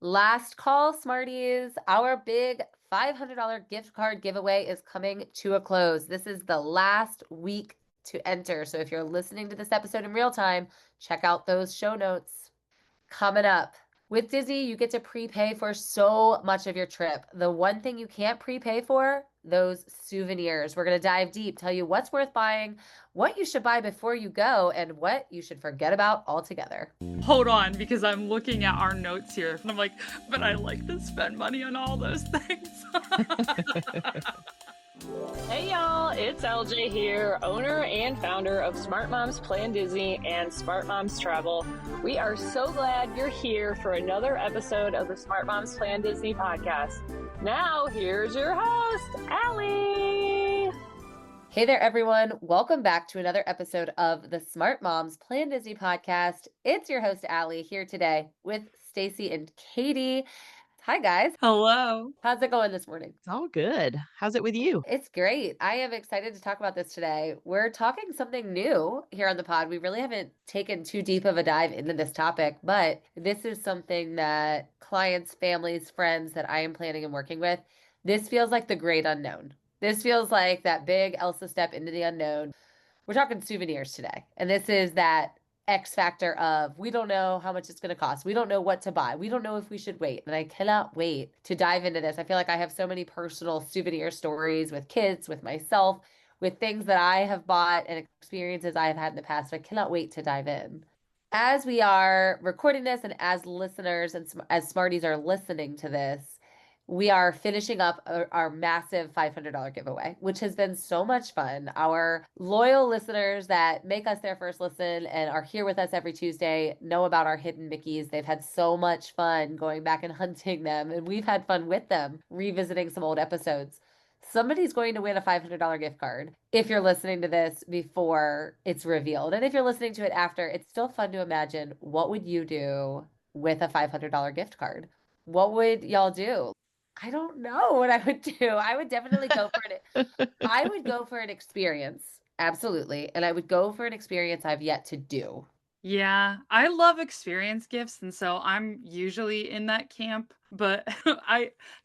Last call, Smarties. Our big $500 gift card giveaway is coming to a close. This is the last week to enter. So if you're listening to this episode in real time, check out those show notes. Coming up. With Disney, you get to prepay for so much of your trip. The one thing you can't prepay for, those souvenirs. We're going to dive deep, tell you what's worth buying, what you should buy before you go, and what you should forget about altogether. Hold on, because I'm looking at our notes here, and I'm like, but I like to spend money on all those things. Hey y'all, it's LJ here, owner and founder of Smart Moms Plan Disney and Smart Moms Travel. We are so glad you're here for another episode of the Smart Moms Plan Disney podcast. Now, here's your host, Allie. Hey there, everyone. Welcome back to another episode of the Smart Moms Plan Disney podcast. It's your host, Allie, here today with Stacy and Katie. Hi, guys. Hello. How's it going this morning? It's all good. How's it with you? It's great. I am excited to talk about this today. We're talking something new here on the pod. We really haven't taken too deep of a dive into this topic, but this is something that clients, families, friends that I am planning and working with, this feels like the great unknown. This feels like that big Elsa step into the unknown. We're talking souvenirs today. And this is that X factor of we don't know how much it's going to cost. We don't know what to buy. We don't know if we should wait. And I cannot wait to dive into this. I feel like I have so many personal souvenir stories with kids, with myself, with things that I have bought and experiences I have had in the past. So I cannot wait to dive in. As we are recording this and as listeners and as Smarties are listening to this, we are finishing up our massive $500 giveaway, which has been so much fun. Our loyal listeners that make us their first listen and are here with us every Tuesday know about our hidden Mickeys. They've had so much fun going back and hunting them, and we've had fun with them, revisiting some old episodes. Somebody's going to win a $500 gift card if you're listening to this before it's revealed. And if you're listening to it after, it's still fun to imagine, what would you do with a $500 gift card? What would y'all do? I don't know what I would do. I would definitely go for it. I would go for an experience. Absolutely. And I would go for an experience I've yet to do. Yeah, I love experience gifts, and so I'm usually in that camp, but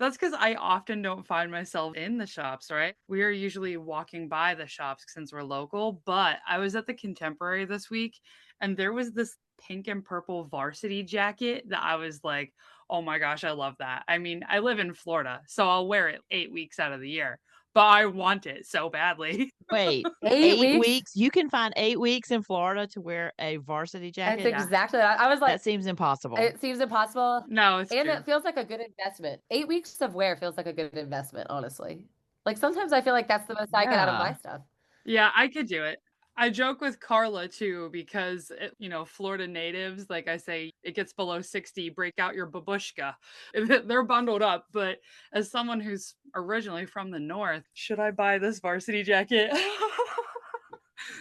that's because I often don't find myself in the shops, right? We are usually walking by the shops since we're local, but I was at the Contemporary this week, and there was this pink and purple varsity jacket that I was like, oh my gosh, I love that. I mean, I live in Florida, so I'll wear it 8 weeks out of the year, but I want it so badly. Wait, 8 weeks? You can find 8 weeks in Florida to wear a varsity That's jacket? exactly that. I was like, That seems impossible. it seems impossible. No, it's And true. it feels like a good investment. 8 weeks of wear feels like a good investment, honestly. Like sometimes I feel like that's the most I get out of my Yeah. stuff. Yeah, I could do it. I joke with Carla too because Florida natives, like I say, it gets below 60, break out your babushka. They're bundled up, but as someone who's originally from the north, should I buy this varsity jacket?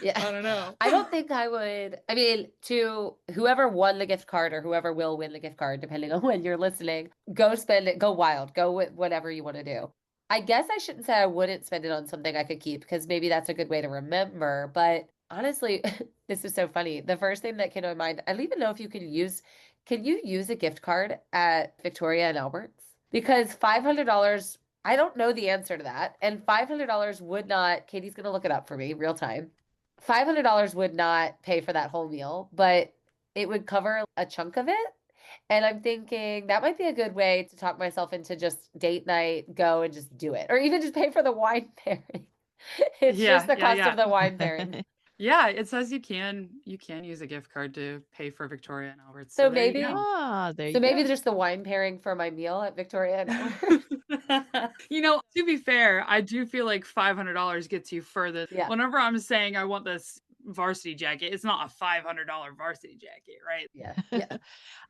Yeah. I don't know. I don't think I would. I mean, to whoever won the gift card or whoever will win the gift card, depending on when you're listening, go spend it, go wild, go with whatever you want to do. I guess I shouldn't say I wouldn't spend it on something I could keep because maybe that's a good way to remember. But honestly, this is so funny. The first thing that came to my mind, I don't even know if can you use a gift card at Victoria and Albert's? Because $500, I don't know the answer to that. And $500 would not, Katie's going to look it up for me real time. $500 would not pay for that whole meal, but it would cover a chunk of it. And I'm thinking that might be a good way to talk myself into just date night, go and just do it. Or even just pay for the wine pairing. It's just the cost of the wine pairing. Yeah, it says you can use a gift card to pay for Victoria and Albert's. So there you maybe go. There you So maybe go. just the wine pairing for my meal at Victoria and Albert's. To be fair, I do feel like $500 gets you further. Yeah. Whenever I'm saying I want this varsity jacket, it's not a $500 varsity jacket, right? Yeah. Yeah.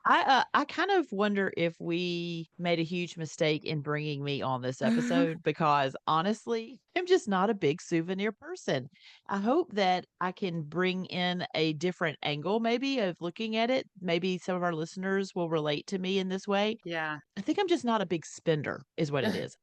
I kind of wonder if we made a huge mistake in bringing me on this episode because honestly, I'm just not a big souvenir person. I hope that I can bring in a different angle, maybe, of looking at it. Maybe some of our listeners will relate to me in this way. Yeah. I think I'm just not a big spender, is what it is.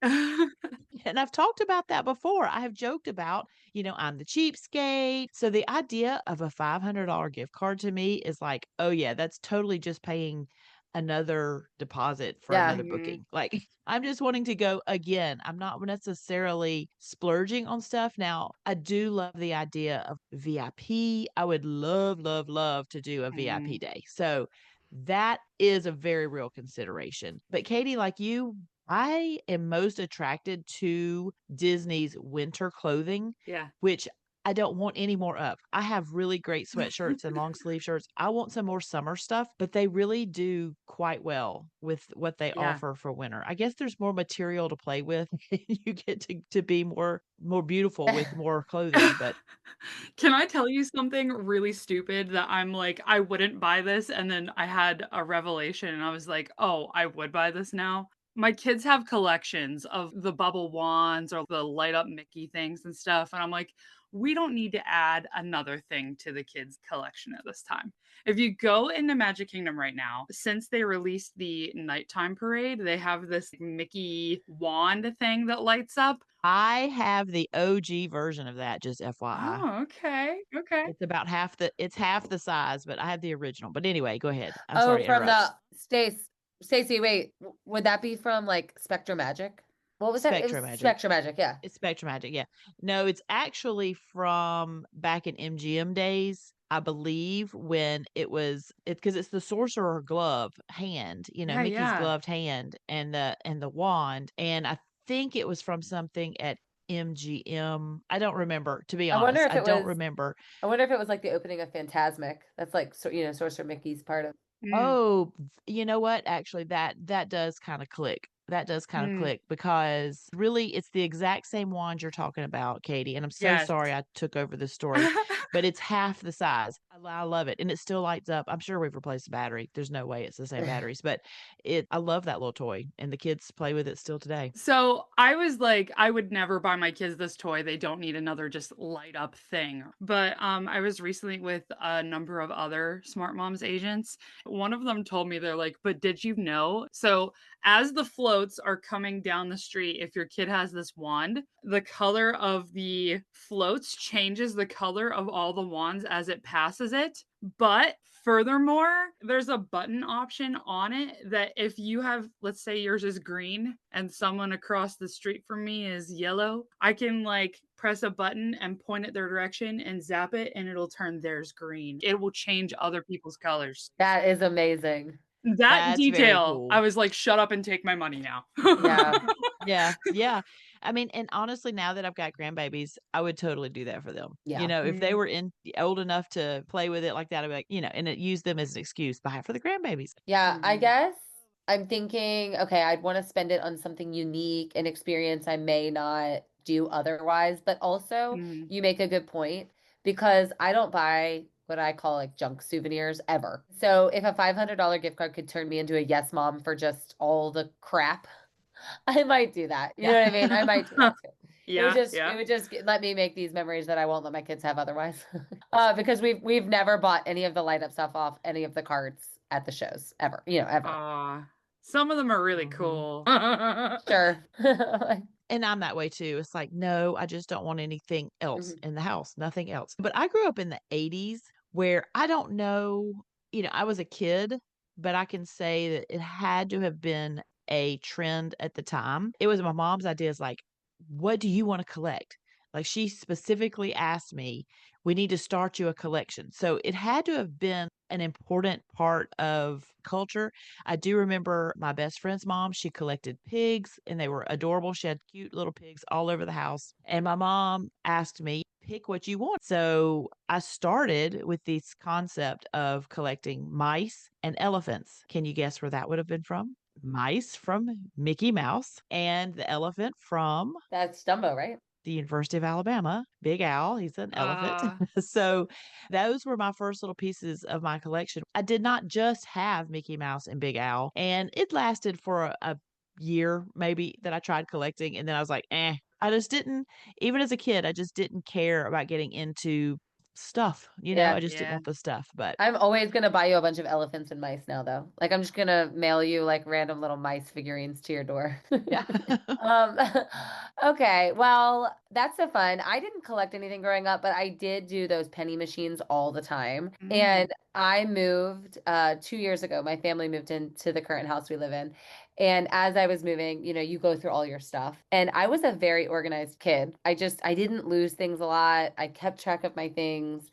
And I've talked about that before. I have joked about, I'm the cheapskate. So the idea of a $500 gift card to me is like, oh, yeah, that's totally just paying another deposit for Yeah. another booking. Like, I'm just wanting to go again. I'm not necessarily splurging on stuff. Now, I do love the idea of VIP. I would love, love, love to do a VIP day. So that is a very real consideration. But Katie, like you, I am most attracted to Disney's winter clothing, Yeah. which I don't want any more of. I have really great sweatshirts and long sleeve shirts. I want some more summer stuff, but they really do quite well with what they Yeah. offer for winter. I guess there's more material to play with. You get to be more beautiful with more clothing, but Can I tell you something really stupid that I'm like, I wouldn't buy this, and then I had a revelation and I was like, "Oh, I would buy this now." My kids have collections of the bubble wands or the light up Mickey things and stuff, and I'm like, "We don't need to add another thing to the kids' collection at this time." If you go into Magic Kingdom right now, since they released the nighttime parade, they have this Mickey wand thing that lights up. I have the OG version of that, just FYI. Oh, okay. Okay. It's half the size, but I have the original. But anyway, go ahead. I'm Oh, sorry to from interrupt. the Stacy, wait, would that be from like Spectrum Magic? What was that? It was Spectrum Magic. Spectrum Magic, yeah. It's Spectrum Magic, yeah. No, it's actually from back in MGM days, I believe, when it's because it's the sorcerer glove hand, Yeah, Mickey's yeah. gloved hand and the wand. And I think it was from something at MGM. I don't remember, to be I wonder honest. if I it don't was remember. I wonder if it was like the opening of Phantasmic. That's like Sorcerer Mickey's part of. Mm, Oh, you know what? Actually, that does kind of click. That does kind of mm, click because really it's the exact same wand you're talking about, Katie. And I'm so yes. sorry I took over this story, but it's half the size. I love it. And it still lights up. I'm sure we've replaced the battery. There's no way it's the same batteries, but I love that little toy and the kids play with it still today. So I was like, I would never buy my kids this toy. They don't need another just light up thing. But I was recently with a number of other Smart Moms agents. One of them told me, they're like, but did you know? So as the floats are coming down the street, if your kid has this wand, the color of the floats changes the color of all the wands as it passes it. But furthermore, there's a button option on it that if you have, let's say yours is green and someone across the street from me is yellow, I can like press a button and point it their direction and zap it and it'll turn theirs green. It will change other people's colors. That is amazing. That That's very detail, I cool. was like, shut up and take my money now. Yeah. Yeah, yeah. I mean, and honestly, now that I've got grandbabies, I would totally do that for them. Yeah. If they Mm, were old enough to play with it like that, I'd be like, and use them as an excuse. Buy it for the grandbabies. Yeah, I mm, guess I'm thinking, okay, I'd want to spend it on something unique, an experience I may not do otherwise. But also, mm. you make a good point because I don't buy what I call like junk souvenirs ever. So if a $500 gift card could turn me into a yes mom for just all the crap, I might do that. You know Yeah. what I mean? I might do that too. Yeah, It yeah. would just let me make these memories that I won't let my kids have otherwise. Because we've never bought any of the light up stuff off any of the cards at the shows ever. Ever. Some of them are really Mhm. cool. Sure. And I'm that way too. It's like, no, I just don't want anything else Mhm. in the house, nothing else. But I grew up in the 80s where I don't know, I was a kid, but I can say that it had to have been a trend at the time. It was my mom's idea. Is like, what do you want to collect? Like she specifically asked me, we need to start you a collection. So it had to have been an important part of culture. I do remember my best friend's mom, she collected pigs and they were adorable. She had cute little pigs all over the house. And my mom asked me, pick what you want. So I started with this concept of collecting mice and elephants. Can you guess where that would have been from? Mice from Mickey Mouse and the elephant from That's Dumbo, right? the University of Alabama, Big Al, he's an elephant. uh, So those were my first little pieces of my collection. I did not just have Mickey Mouse and Big Al, and it lasted for a year maybe that I tried collecting, and then I was like, I just didn't, even as a kid, I just didn't care about getting into stuff, Yeah. I just didn't Yeah. want the stuff, but I'm always gonna buy you a bunch of elephants and mice now, though. Like I'm just gonna mail you like random little mice figurines to your door. yeah. Um, okay, well, that's so fun. I didn't collect anything growing up, but I did do those penny machines all the time. Mm. And I moved 2 years ago. My family moved into the current house we live in. And as I was moving, you go through all your stuff. And I was a very organized kid. I didn't lose things a lot. I kept track of my things.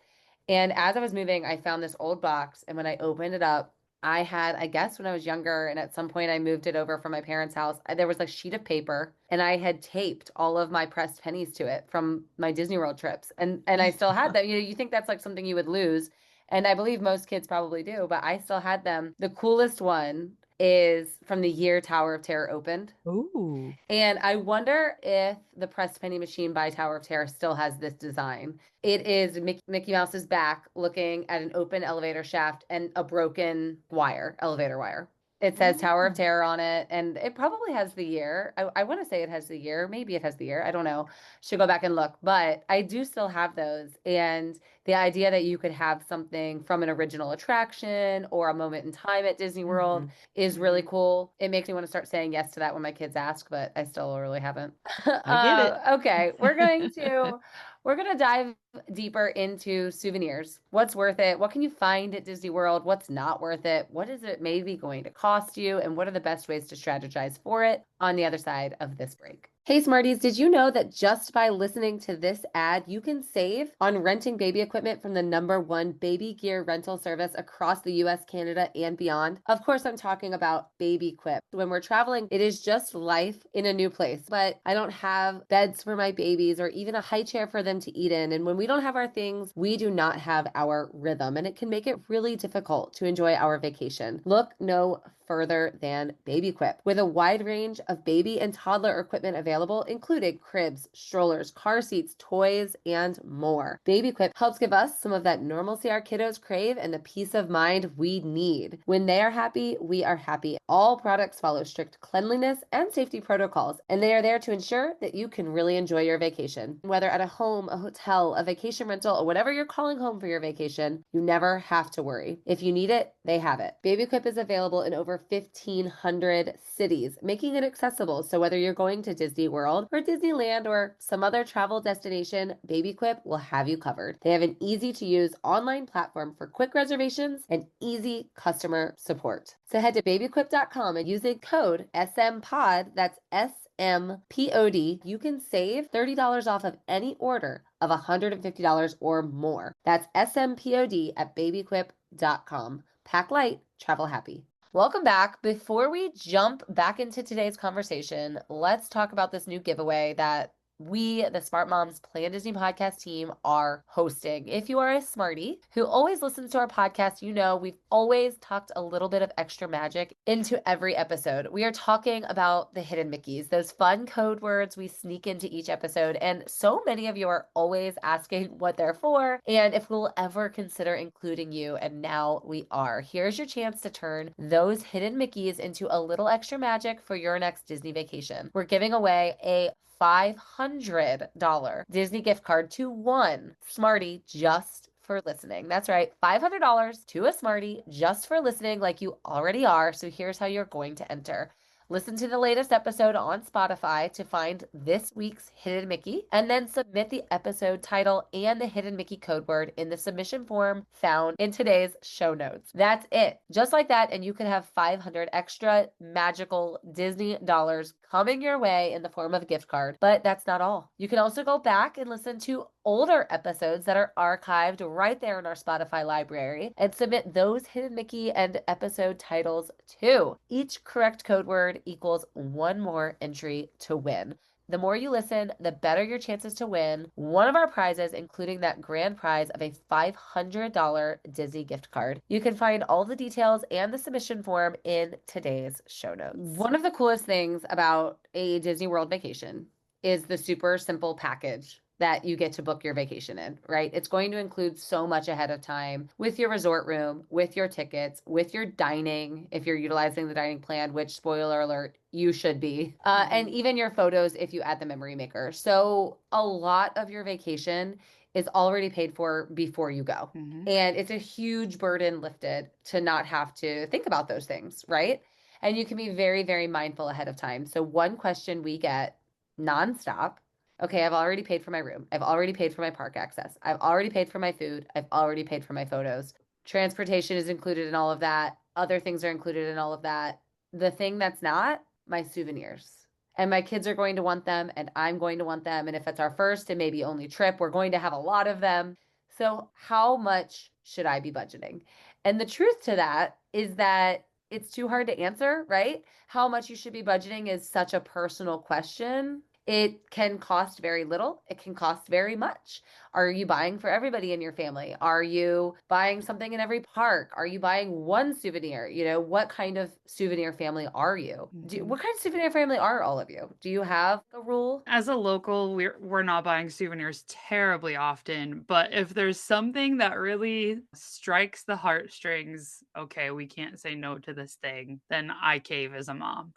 And as I was moving, I found this old box. And when I opened it up, I had, I guess when I was younger, and at some point I moved it over from my parents' house, there was a sheet of paper and I had taped all of my pressed pennies to it from my Disney World trips. And I still had them. You think that's like something you would lose. And I believe most kids probably do, but I still had them. The coolest one is from the year Tower of Terror opened. Ooh. And I wonder if the pressed penny machine by Tower of Terror still has this design. It is Mickey Mouse's back looking at an open elevator shaft and a broken wire, elevator wire. It says Tower of Oh. Terror on it, and it probably has the year. I want to say it has the year. Maybe it has the year. I don't know. Should go back and look. But I do still have those. And the idea that you could have something from an original attraction or a moment in time at Disney World Mhm. is really cool. It makes me want to start saying yes to that when my kids ask, but I still really haven't. I get it. Okay, we're going to dive deeper into souvenirs. What's worth it? What can you find at Disney World? What's not worth it? What is it maybe going to cost you? And what are the best ways to strategize for it on the other side of this break? Hey Smarties, did you know that just by listening to this ad, you can save on renting baby equipment from the #1 baby gear rental service across the US, Canada, and beyond? Of course, I'm talking about BabyQuip. When we're traveling, it is just life in a new place, but I don't have beds for my babies or even a high chair for them to eat in. And when we don't have our things, we do not have our rhythm, and it can make it really difficult to enjoy our vacation. Look no further than BabyQuip. With a wide range of baby and toddler equipment available, including cribs, strollers, car seats, toys, and more. BabyQuip helps give us some of that normalcy our kiddos crave and the peace of mind we need. When they are happy, we are happy. All products follow strict cleanliness and safety protocols, and they are there to ensure that you can really enjoy your vacation. Whether at a home, a hotel, a vacation rental, or whatever you're calling home for your vacation, you never have to worry. If you need it, they have it. BabyQuip is available in over 1,500 cities, making it accessible. So whether you're going to Disney World or Disneyland or some other travel destination, BabyQuip will have you covered. They have an easy-to-use online platform for quick reservations and easy customer support. So head to babyquip.com and use the code SMPOD, that's SMPOD, you can save $30 off of any order of $150 or more. That's SMPOD at babyquip.com. Pack light, travel happy. Welcome back. Before we jump back into today's conversation, let's talk about this new giveaway that we, the Smart Moms Plan Disney podcast team, are hosting. If you are a smarty who always listens to our podcast, you know we've always tucked a little bit of extra magic into every episode. We are talking about the hidden Mickeys, those fun code words we sneak into each episode. And so many of you are always asking what they're for and if we'll ever consider including you. And now we are. Here's your chance to turn those hidden Mickeys into a little extra magic for your next Disney vacation. We're giving away a $500 Disney gift card to one Smarty just for listening. That's right, $500 to a Smarty just for listening like you already are. So here's how you're going to enter. Listen to the latest episode on Spotify to find this week's Hidden Mickey, and then submit the episode title and the Hidden Mickey code word in the submission form found in today's show notes. That's it. Just like that, and you can have 500 extra magical Disney dollars coming your way in the form of a gift card. But that's not all. You can also go back and listen to older episodes that are archived right there in our Spotify library and submit those Hidden Mickey and episode titles too. Each correct code word equals one more entry to win. The more you listen, the better your chances to win one of our prizes, including that grand prize of a $500 Disney gift card. You can find all the details and the submission form in today's show notes. One of the coolest things about a Disney World vacation is the super simple package that you get to book your vacation in, right? It's going to include so much ahead of time with your resort room, with your tickets, with your dining, if you're utilizing the dining plan, which, spoiler alert, you should be, and even your photos if you add the memory maker. So a lot of your vacation is already paid for before you go. Mhm. And it's a huge burden lifted to not have to think about those things, right? And you can be very, very mindful ahead of time. So, one question we get nonstop: okay, I've already paid for my room. I've already paid for my park access. I've already paid for my food. I've already paid for my photos. Transportation is included in all of that. Other things are included in all of that. The thing that's not, my souvenirs. And my kids are going to want them, and I'm going to want them. And if it's our first and maybe only trip, we're going to have a lot of them. So, how much should I be budgeting? And the truth to that is that it's too hard to answer, right? How much you should be budgeting is such a personal question. It can cost very little, it can cost very much. Are you buying for everybody in your family? Are you buying something in every park? Are you buying one souvenir? You know, what kind of souvenir family are you? What kind of souvenir family are all of you? Do you have a rule? As a local, we're not buying souvenirs terribly often, but if there's something that really strikes the heartstrings, okay, we can't say no to this thing, then I cave as a mom.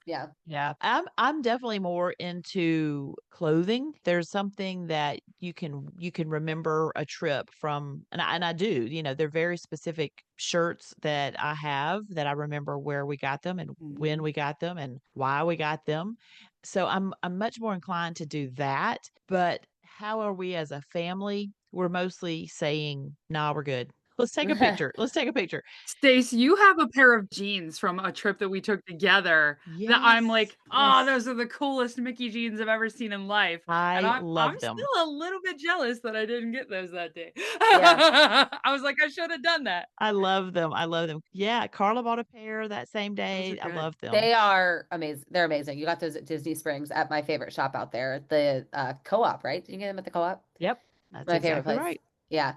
Yeah. Yeah, I'm definitely more into clothing. There's something that you can remember a trip from, and I do. They're very specific shirts that I have that I remember where we got them and when Mhm. we got them and why we got them. So I'm much more inclined to do that. But how are we as a family? We're mostly saying, "Nah, we're good. Let's take a picture. Let's take a picture." Stace, you have a pair of jeans from a trip that we took together that I'm Yes, like, "Oh, yes. those are the coolest Mickey jeans I've ever seen in life." And I I'm love them. still a little bit jealous that I didn't get those that day. Yeah. I was like, "I should have done that." I love them, I love them. Yeah, Carla bought a pair that same Those are day. I good. love them. They are amazing. They're amazing. You got those at Disney Springs at my favorite shop out there, the co-op, right? Did you get them at the co-op? Yep, that's My favorite exactly place. right. Yeah.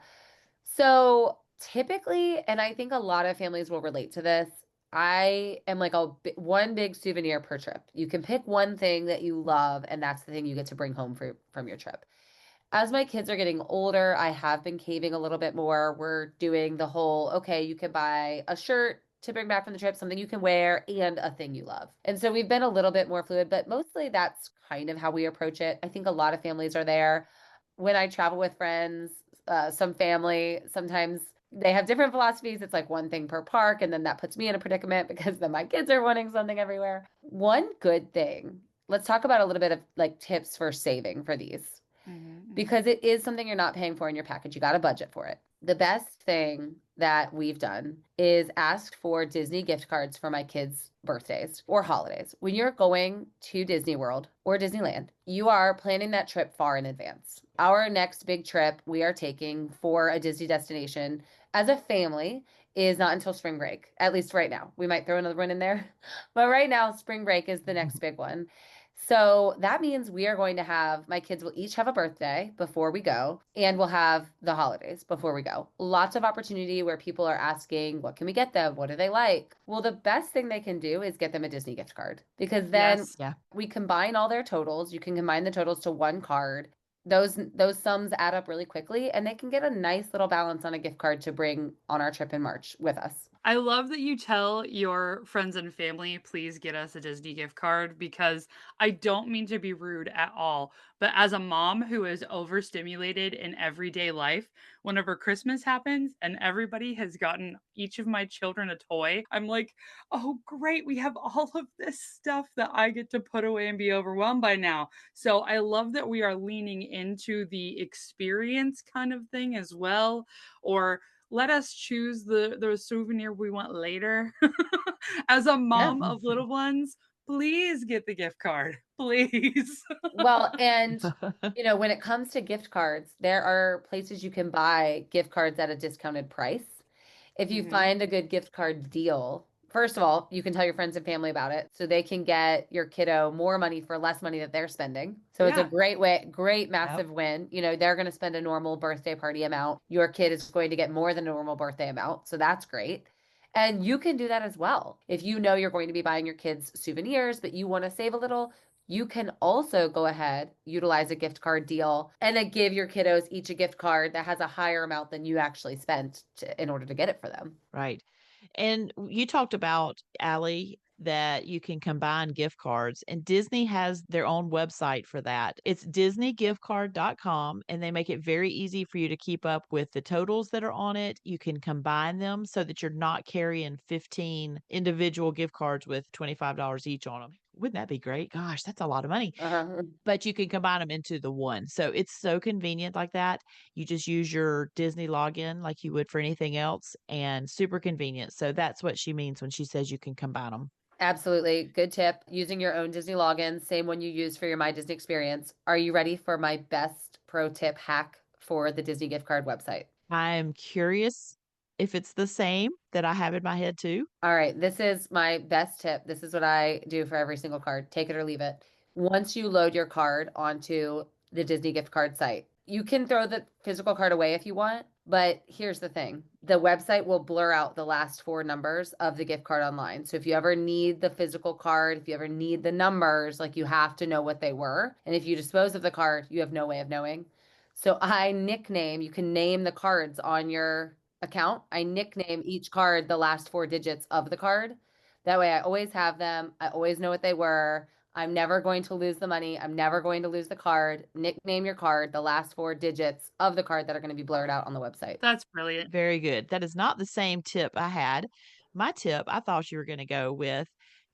So typically, and I think a lot of families will relate to this, I am like one big souvenir per trip. You can pick one thing that you love, and that's the thing you get to bring home from your trip. As my kids are getting older, I have been caving a little bit more. We're doing the whole, okay, you can buy a shirt to bring back from the trip, something you can wear, and a thing you love. And so we've been a little bit more fluid, but mostly that's kind of how we approach it. I think a lot of families are there. When I travel with friends, some family, sometimes they have different philosophies. It's like one thing per park, and then that puts me in a predicament because then my kids are wanting something everywhere. One good thing, let's talk about a little bit of like tips for saving for these Mhm, mhm. because it is something you're not paying for in your package. You got to budget for it. The best thing that we've done is asked for Disney gift cards for my kids' birthdays or holidays. When you're going to Disney World or Disneyland, you are planning that trip far in advance. Our next big trip we are taking for a Disney destination as a family is not until spring break, at least right now. We might throw another one in there, but right now, spring break is the next big one. So that means we are going to have, my kids will each have a birthday before we go, and we'll have the holidays before we go. Lots of opportunity where people are asking, what can we get them? What do they like? Well, the best thing they can do is get them a Disney gift card because then Yes. Yeah. we combine all their totals. You can combine the totals to one card. Those sums add up really quickly, and they can get a nice little balance on a gift card to bring on our trip in March with us. I love that you tell your friends and family, please get us a Disney gift card because I don't mean to be rude at all. But as a mom who is overstimulated in everyday life, whenever Christmas happens and everybody has gotten each of my children a toy, I'm like, oh, great. We have all of this stuff that I get to put away and be overwhelmed by now. So I love that we are leaning into the experience kind of thing as well. Or let us choose the souvenir we want later. As a Yeah. mom of little ones, please get the gift card. Please. Well, and when it comes to gift cards, there are places you can buy gift cards at a discounted price. If you Mhm. find a good gift card deal, first of all, you can tell your friends and family about it so they can get your kiddo more money for less money that they're spending. So it's a Yeah. great way, great Yep. massive win. They're going to spend a normal birthday party amount. Your kid is going to get more than a normal birthday amount. So that's great. And you can do that as well. If you know you're going to be buying your kids souvenirs, but you want to save a little, you can also go ahead, utilize a gift card deal, and then give your kiddos each a gift card that has a higher amount than you actually spent in order to get it for them. Right. And you talked about, Allie, that you can combine gift cards, and Disney has their own website for that. It's disneygiftcard.com, and they make it very easy for you to keep up with the totals that are on it. You can combine them so that you're not carrying 15 individual gift cards with $25 each on them. Wouldn't that be great? Gosh, that's a lot of money. Uh-huh. But you can combine them into the one. So it's so convenient like that. You just use your Disney login like you would for anything else, and super convenient. So that's what she means when she says you can combine them. Absolutely. Good tip. Using your own Disney login, same one you use for your My Disney experience. Are you ready for my best pro tip hack for the Disney gift card website? I'm curious if it's the same that I have in my head too. All right, this is my best tip. This is what I do for every single card. Take it or leave it. Once you load your card onto the Disney gift card site, you can throw the physical card away if you want, but here's the thing. The website will blur out the last four numbers of the gift card online. So if you ever need the physical card, if you ever need the numbers, like you have to know what they were. And if you dispose of the card, you have no way of knowing. So you can name the cards on your account. I nickname each card the last four digits of the card. That way I always have them. I always know what they were. I'm never going to lose the money. I'm never going to lose the card. Nickname your card, the last four digits of the card that are going to be blurred out on the website. That's brilliant. Very good. That is not the same tip I had. My tip I thought you were going to go with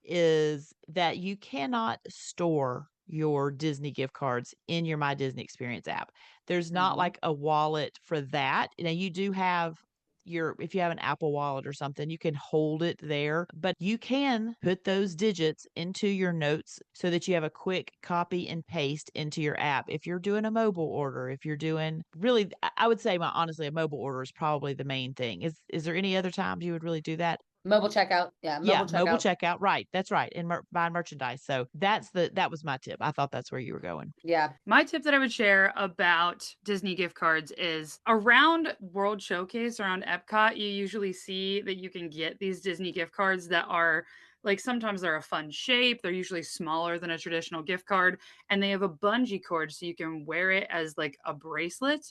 is that you cannot store your Disney gift cards in your My Disney Experience app. There's not Mhm. like a wallet for that. Now you do have if you have an Apple Wallet or something, you can hold it there, but you can put those digits into your notes so that you have a quick copy and paste into your app. If you're doing a mobile order, if you're doing really, I would say honestly, a mobile order is probably the main thing. Is there any other times you would really do that? Mobile checkout. Yeah, Yeah, mobile mobile checkout. checkout. Right. That's right. And buying merchandise. So that was my tip. I thought that's where you were going. Yeah. My tip that I would share about Disney gift cards is around World Showcase, around Epcot, you usually see that you can get these Disney gift cards that are like sometimes they're a fun shape. They're usually smaller than a traditional gift card, and they have a bungee cord so you can wear it as like a bracelet.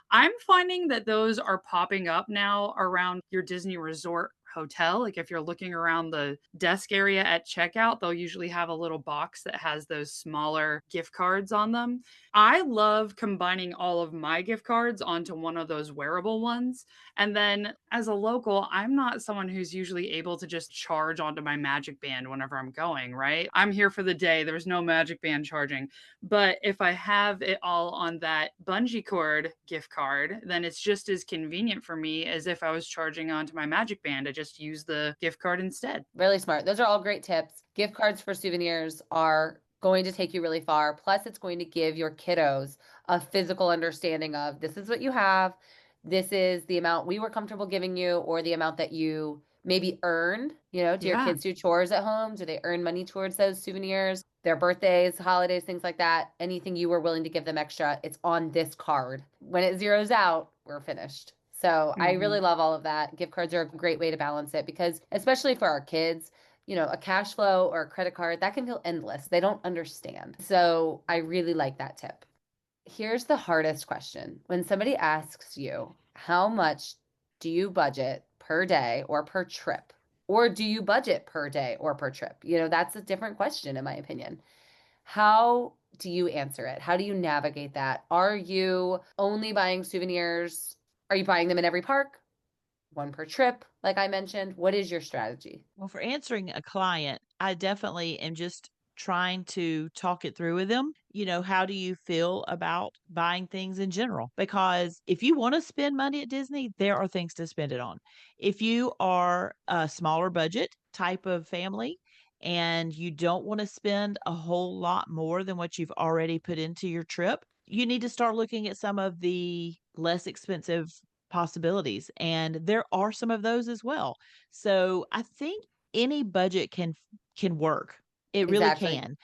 I'm finding that those are popping up now around your Disney resort hotel. Like if you're looking around the desk area at checkout, they'll usually have a little box that has those smaller gift cards on them. I love combining all of my gift cards onto one of those wearable ones. And then as a local, I'm not someone who's usually able to just charge onto my Magic Band whenever I'm going, right? I'm here for the day. There's no Magic Band charging. But if I have it all on that bungee cord gift card, then it's just as convenient for me as if I was charging onto my Magic Band. I just use the gift card instead. Really smart. Those are all great tips. Gift cards for souvenirs are going to take you really far. Plus, it's going to give your kiddos a physical understanding of this is what you have. This is the amount we were comfortable giving you, or the amount that you maybe earned. Do your Yeah. kids do chores at home? Do they earn money towards those souvenirs? Their birthdays, holidays, things like that. Anything you were willing to give them extra, it's on this card. When it zeroes out, we're finished. So I really Mhm. love all of that. Gift cards are a great way to balance it because, especially for our kids, a cash flow or a credit card, that can feel endless. They don't understand. So I really like that tip. Here's the hardest question. When somebody asks you, how much do you budget per day or per trip? Or do you budget per day or per trip? That's a different question, in my opinion. How do you answer it? How do you navigate that? Are you only buying souvenirs? Are you buying them in every park? One per trip, like I mentioned. What is your strategy? Well, for answering a client, I definitely am just trying to talk it through with them. How do you feel about buying things in general? Because if you want to spend money at Disney, there are things to spend it on. If you are a smaller budget type of family and you don't want to spend a whole lot more than what you've already put into your trip, you need to start looking at some of the less expensive possibilities. And there are some of those as well. So I think any budget can work. It really Exactly. can.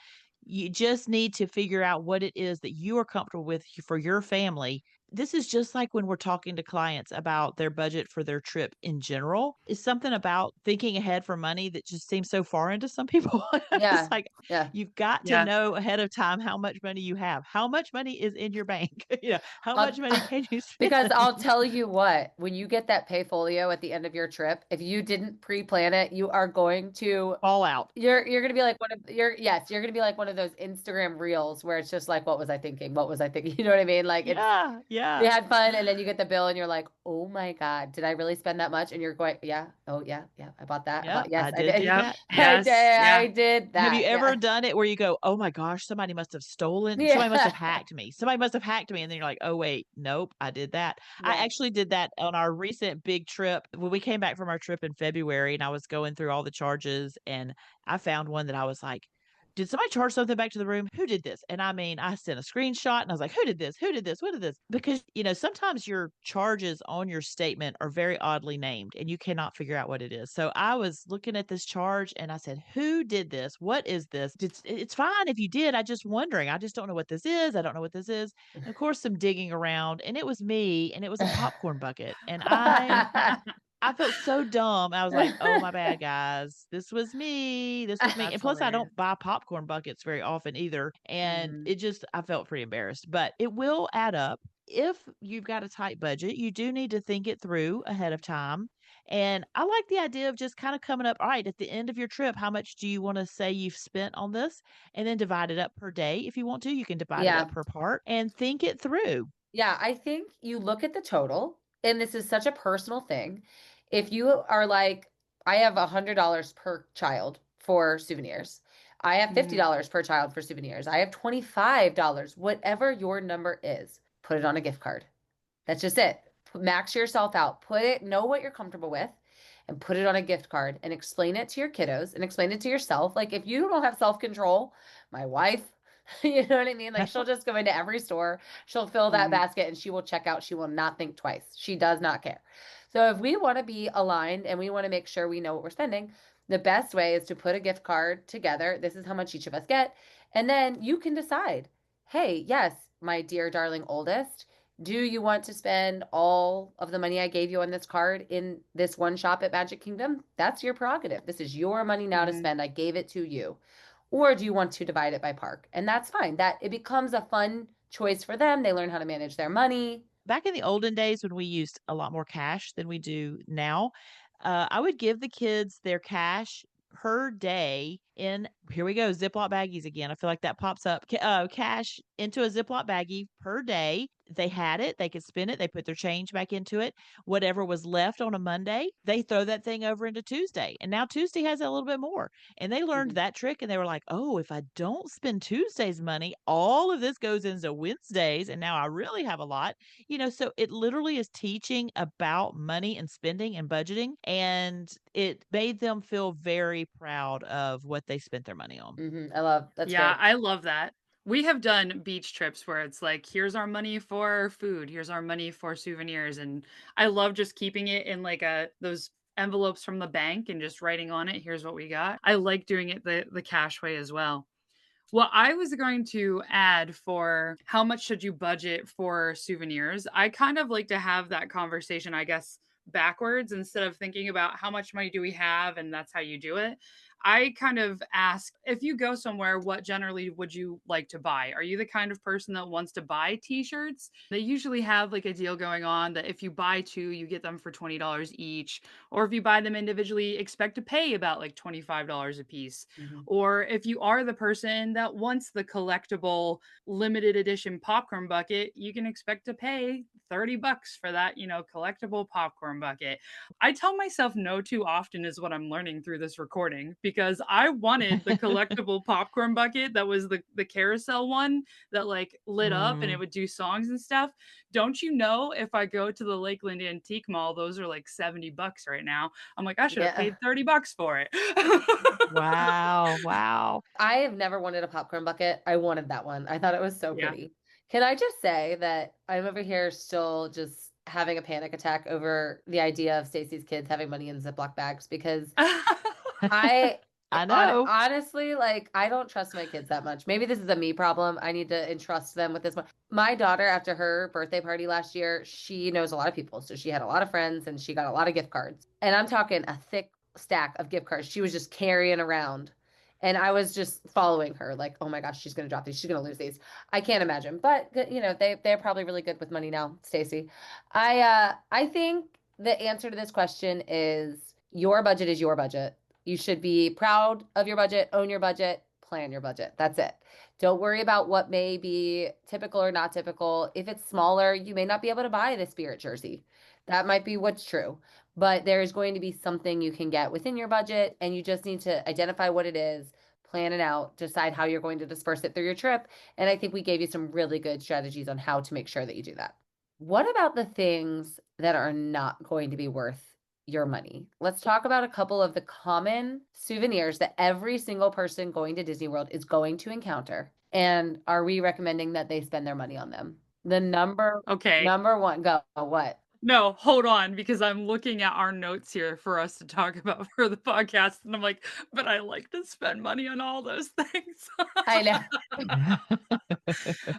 You just need to figure out what it is that you are comfortable with for your family this is just like when we're talking to clients about their budget for their trip in general. It's something about thinking ahead for money that just seems so foreign to some people. It's Yeah. like Yeah. you've got to Yeah. know ahead of time how much money you have, how much money is in your bank, how I'll, much money can you because spend? I'll tell you what, when you get that pay folio at the end of your trip, if you didn't pre-plan it, you are going to All out. you're gonna be like you're gonna be like one of those Instagram reels where it's just like, what was I thinking? What was I thinking? You know what I mean? Like it's Yeah, we yeah, had fun and then you get the bill and you're like, oh my God, did I really spend that much? And you're going, yeah, oh yeah, yeah, I bought that. I yeah. bought, yes, I I did did. do Yep. that. Yes. I Yeah. did Have you that. ever Yeah. done it where you go, "Oh my gosh, somebody must have stolen, somebody must have Yeah. hacked me. Somebody must have hacked me." And then you're like, "Oh wait, nope, I did that." I Yeah. actually did that on our recent big trip. When we came back from our trip in February and I was going through all the charges and I found one that I was like, did somebody charge something back to the room? Who did this? And I mean, I sent a screenshot and I was like, who did this? Who did this? What did this? Because, sometimes your charges on your statement are very oddly named and you cannot figure out what it is. So I was looking at this charge and I said, who did this? What is this? It's fine if you did. I just wondering. I just don't know what this is. I don't know what this is. And of course, some digging around and it was me and it was a popcorn bucket. And I felt so dumb. I was like, "Oh, my bad, guys. This was me. This was me." And That's plus, I hilarious. don't buy popcorn buckets very often either. And Mhm. I felt pretty embarrassed, but it will add up. If you've got a tight budget, you do need to think it through ahead of time. And I like the idea of just kind of coming up, all right, at the end of your trip, how much do you want to say you've spent on this? And then divide it up per day. If you want to, you can divide it Yeah. up per part and think it through. Yeah, I think you look at the total, and this is such a personal thing. If you are like, I have $100 per child for souvenirs. I have Mhm. $50 per child for souvenirs. I have $25. Whatever your number is, put it on a gift card. That's just it. Max yourself out. Know what you're comfortable with and put it on a gift card and explain it to your kiddos and explain it to yourself. Like if you don't have self-control, my wife, you know what I mean? Like she'll just go into every store, she'll fill that Mhm. basket and she will check out. She will not think twice. She does not care. So if we want to be aligned and we want to make sure we know what we're spending, the best way is to put a gift card together. This is how much each of us get. And then you can decide, hey, yes, my dear darling oldest, do you want to spend all of the money I gave you on this card in this one shop at Magic Kingdom? That's your prerogative. This is your money now to Mhm. spend. I gave it to you. Or do you want to divide it by park? And that's fine. That it becomes a fun choice for them. They learn how to manage their money. Back in the olden days when we used a lot more cash than we do now, I would give the kids their cash per day in, here we go, Ziploc baggies again. I feel like that pops up. Cash into a Ziploc baggie per day. They had it, they could spend it, they put their change back into it. Whatever was left on a Monday, they throw that thing over into Tuesday. And now Tuesday has a little bit more. And they learned Mhm. that trick and they were like, oh, if I don't spend Tuesday's money, all of this goes into Wednesdays. And now I really have a lot. So it literally is teaching about money and spending and budgeting, and it made them feel very proud of what they spent their money on. I love that's Yeah, great. I love that. We have done beach trips where it's like, here's our money for food, here's our money for souvenirs, and I love just keeping it in like a those envelopes from the bank and just writing on it, here's what we got. I like doing it the cash way as well. Well, I was going to add for how much should you budget for souvenirs? I kind of like to have that conversation, I guess, backwards instead of thinking about how much money do we have and that's how you do it. I kind of ask if you go somewhere, what generally would you like to buy? Are you the kind of person that wants to buy t shirts? They usually have like a deal going on that if you buy two, you get them for $20 each. Or if you buy them individually, expect to pay about like $25 a piece. Mhm. Or if you are the person that wants the collectible limited edition popcorn bucket, you can expect to pay $30 for that, collectible popcorn bucket. I tell myself no too often is what I'm learning through this recording because I wanted the collectible popcorn bucket that was the carousel one that like lit up and it Mm. would do songs and stuff. Don't you know if I go to the Lakeland Antique Mall, those are like $70 right now. I'm like, I should have Yeah. paid $30 for it. Wow, wow. I have never wanted a popcorn bucket. I wanted that one. I thought it was so Yeah. pretty. Can I just say that I'm over here still just having a panic attack over the idea of Stacy's kids having money in Ziploc bags because I I know. Honestly, like I don't trust my kids that much. Maybe this is a me problem. I need to entrust them with this one. My daughter, after her birthday party last year, she knows a lot of people. So she had a lot of friends and she got a lot of gift cards. And I'm talking a thick stack of gift cards she was just carrying around. And I was just following her, like, oh my gosh, she's gonna drop these. She's gonna lose these. I can't imagine. But you know, they're probably really good with money now, Stacy. I think the answer to this question is your budget is your budget. You should be proud of your budget, own your budget, plan your budget. That's it. Don't worry about what may be typical or not typical. If it's smaller, you may not be able to buy the Spirit jersey. That might be what's true. But there's going to be something you can get within your budget, and you just need to identify what it is, plan it out, decide how you're going to disperse it through your trip. And I think we gave you some really good strategies on how to make sure that you do that. What about the things that are not going to be worth your money? Let's talk about a couple of the common souvenirs that every single person going to Disney World is going to encounter. And are we recommending that they spend their money on them? The Okay. number one, go. What? No, hold on, because I'm looking at our notes here for us to talk about for the podcast, and I'm like, but I like to spend money on all those things. I know.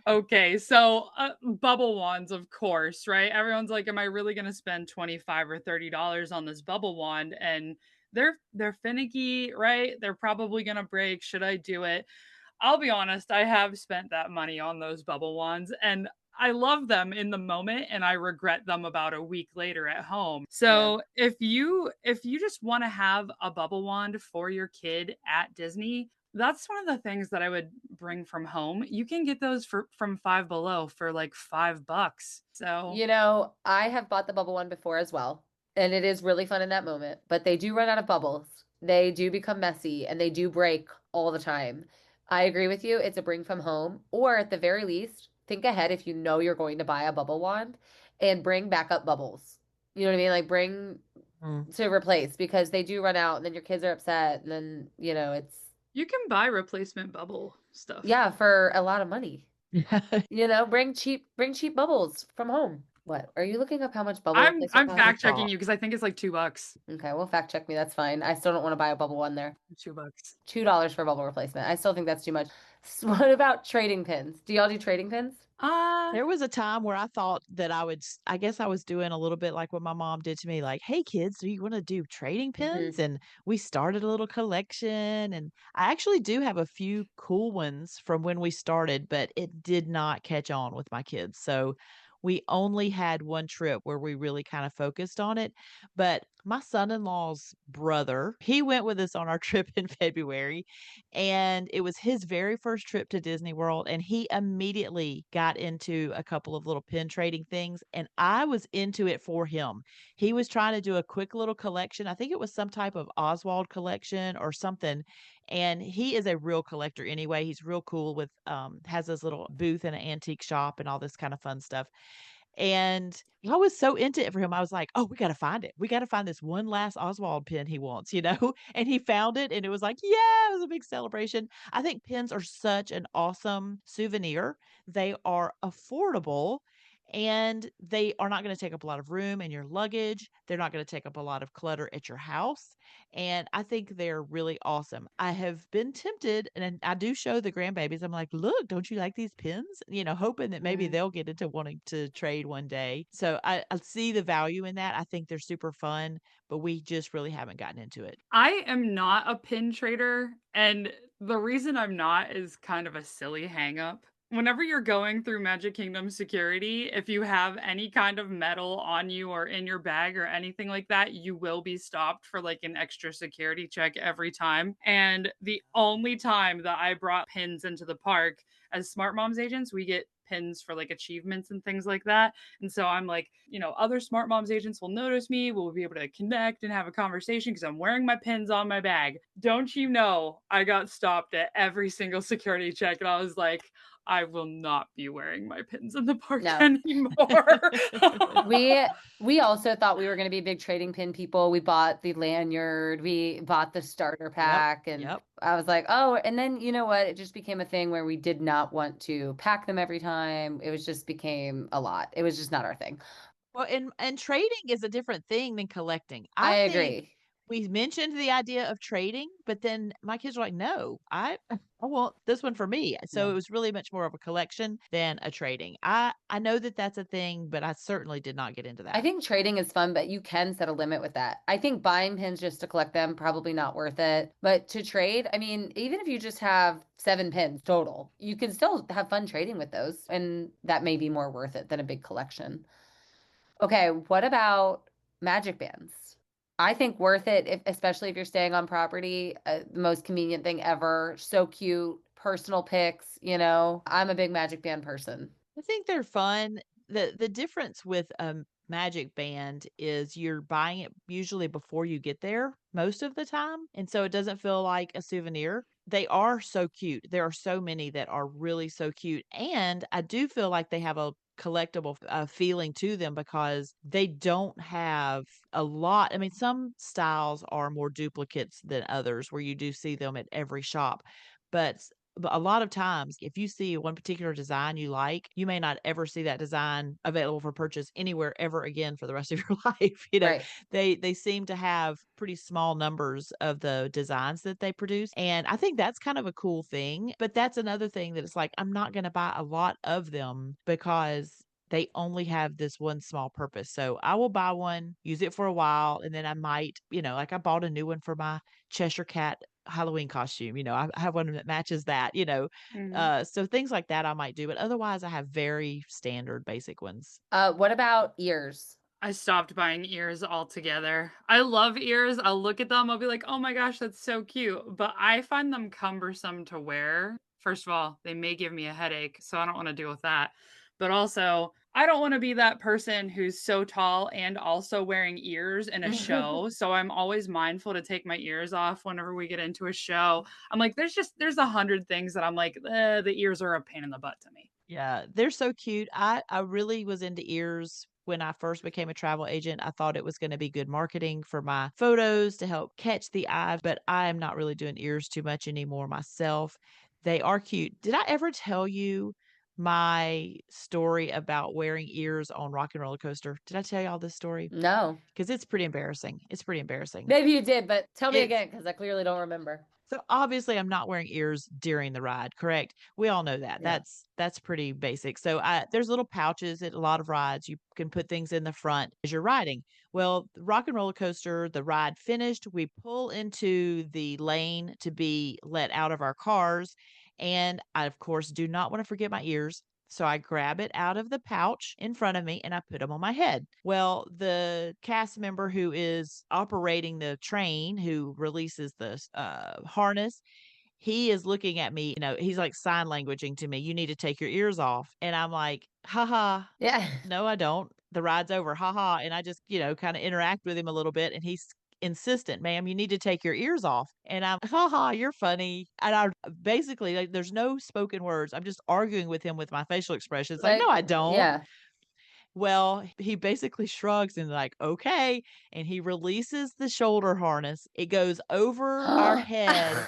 Okay, so bubble wands, of course, right? Everyone's like, am I really going to spend 25 or $30 on this bubble wand? And they're finicky, right? They're probably going to break. Should I do it? I'll be honest, I have spent that money on those bubble wands, and I love them in the moment and I regret them about a week later at home. So if you just want to have a bubble wand for your kid at Disney, that's one of the things that I would bring from home. You can get those from Five Below for like $5. So You know, I have bought the bubble one before as well, and it is really fun in that moment, but they do run out of bubbles. They do become messy and they do break all the time. I agree with you. It's a bring from home, or at the very least, think ahead if you know you're going to buy a bubble wand and bring backup bubbles. You know what I mean? Like bring Mm. to replace because they do run out and then your kids are upset and then, you know, it's you can buy replacement bubble stuff. yeah, for a lot of money. Yeah. You know, bring cheap bubbles from home. What? Are you looking up how much bubble I'm replacement I'm costs? fact checking you because I think it's like $2. Okay, well, fact check me. That's fine. I still don't want to buy a bubble one there. $2. $2 for bubble replacement. I still think that's too much. What about trading pins? Do y'all do trading pins? There was a time where I thought that I guess I was doing a little bit like what my mom did to me, like, hey kids, do you want to do trading Mm-hmm. pins? And we started a little collection. And I actually do have a few cool ones from when we started, but it did not catch on with my kids. So we only had one trip where we really kind of focused on it. But my son in law's brother, he went with us on our trip in February, and it was his very first trip to Disney World, and he immediately got into a couple of little pin trading things, and I was into it for him. He was trying to do a quick little collection. I think it was some type of Oswald collection or something, and he is a real collector anyway. He's real cool with has his little booth in an antique shop and all this kind of fun stuff. And I was so into it for him. I was like, "Oh, we gotta find it. We gotta find this one last Oswald pin he wants," you know? And he found it, and it was like, yeah, it was a big celebration. I think pins are such an awesome souvenir. They are affordable, and they are not gonna take up a lot of room in your luggage. They're not gonna take up a lot of clutter at your house, and I think they're really awesome. I have been tempted, and I do show the grandbabies. I'm like, "Look, don't you like these pins?" You know, hoping that maybe Mm-hmm. they'll get into wanting to trade one day. So I see the value in that. I think they're super fun, but we just really haven't gotten into it. I am not a pin trader, and the reason I'm not is kind of a silly hang up. Whenever you're going through Magic Kingdom security, if you have any kind of metal on you or in your bag or anything like that, you will be stopped for like an extra security check every time. And the only time that I brought pins into the park as Smart Moms agents, we get pins for like achievements and things like that. And so I'm like, other Smart Moms agents will notice me. We'll be able to connect and have a conversation because I'm wearing my pins on my bag. Don't you know, I got stopped at every single security check and I was like, I will not be wearing my pins in the park No. anymore. We also thought we were going to be big trading pin people. We bought the lanyard, we bought the starter pack, and Yep. I was like, oh, and then you know what? It just became a thing where we did not want to pack them every time. It was just became a lot. It was just not our thing. Well, and trading is a different thing than collecting. I I think agree. we mentioned the idea of trading, but then my kids were like, "No, I want this one for me." So Yeah. it was really much more of a collection than a trading. I know that that's a thing, but I certainly did not get into I that. think trading is fun, but you can set a limit with that. I think buying pins just to collect them, probably not worth it. But to trade, I mean, even if you just have 7 pins total, you can still have fun trading with those. And that may be more worth it than a big collection. Okay, what about magic bands? I think worth it, especially if you're staying on property. The most convenient thing ever. So cute, personal picks. I'm a big magic band person. I think they're fun. The difference with a magic band is you're buying it usually before you get there most of the time, and so it doesn't feel like a souvenir. They are so cute. There are so many that are really so cute, and I do feel like they have a collectible feeling to them because they don't have a lot. I mean, some styles are more duplicates than others where you do see them at every shop, but but a lot of times, if you see one particular design you like, you may not ever see that design available for purchase anywhere ever again for the rest of your life. Right. They seem to have pretty small numbers of the designs that they produce, and I think that's kind of a cool thing. But that's another thing that it's like I'm not going to buy a lot of them because they only have this one small purpose. So I will buy one, use it for a while, and then I might, like I bought a new one for my Cheshire Cat Halloween costume. I have one that matches that. Mhm. So things like that I might do, but otherwise I have very standard basic ones. What about ears? I stopped buying ears altogether. I love ears. I'll look at them. I'll be like, oh my gosh, that's so cute. But I find them cumbersome to wear. First of all, they may give me a headache. So I don't want to deal with that. But also, I don't want to be that person who's so tall and also wearing ears in a show. So I'm always mindful to take my ears off whenever we get into a show. I'm like, there's 100 things that I'm like, the ears are a pain in the butt to me. Yeah, they're so cute. I really was into ears when I first became a travel agent. I thought it was going to be good marketing for my photos to help catch the eye, but I am not really doing ears too much anymore myself. They are cute. Did I ever tell you my story about wearing ears on Rock and Roller Coaster? Did I tell y'all this story? No. Because it's pretty embarrassing. It's pretty embarrassing. Maybe you did, but tell me It's again because I clearly don't remember. so obviously I'm not wearing ears during the ride, correct? We all know that. Yeah. That's pretty basic. So there's little pouches at a lot of rides. You can put things in the front as you're riding. Well, the Rock and Roller Coaster, the ride finished. We pull into the lane to be let out of our cars. And I, of course, do not want to forget my ears. So I grab it out of the pouch in front of me and I put them on my head. Well, the cast member who is operating the train, who releases the harness, he is looking at me. He's like sign languaging to me. You need to take your ears off. And I'm like, haha, Yeah. no, I don't. The ride's over. Haha. And I just, kind of interact with him a little bit. And he's insistent, ma'am, you need to take your ears off. And I'm, haha, you're funny. And I basically, like, there's no spoken words. I'm just arguing with him with my facial expressions. Like, no, Like, I don't. yeah. Well, he basically shrugs and like, okay. And he releases the shoulder harness. It goes over our head,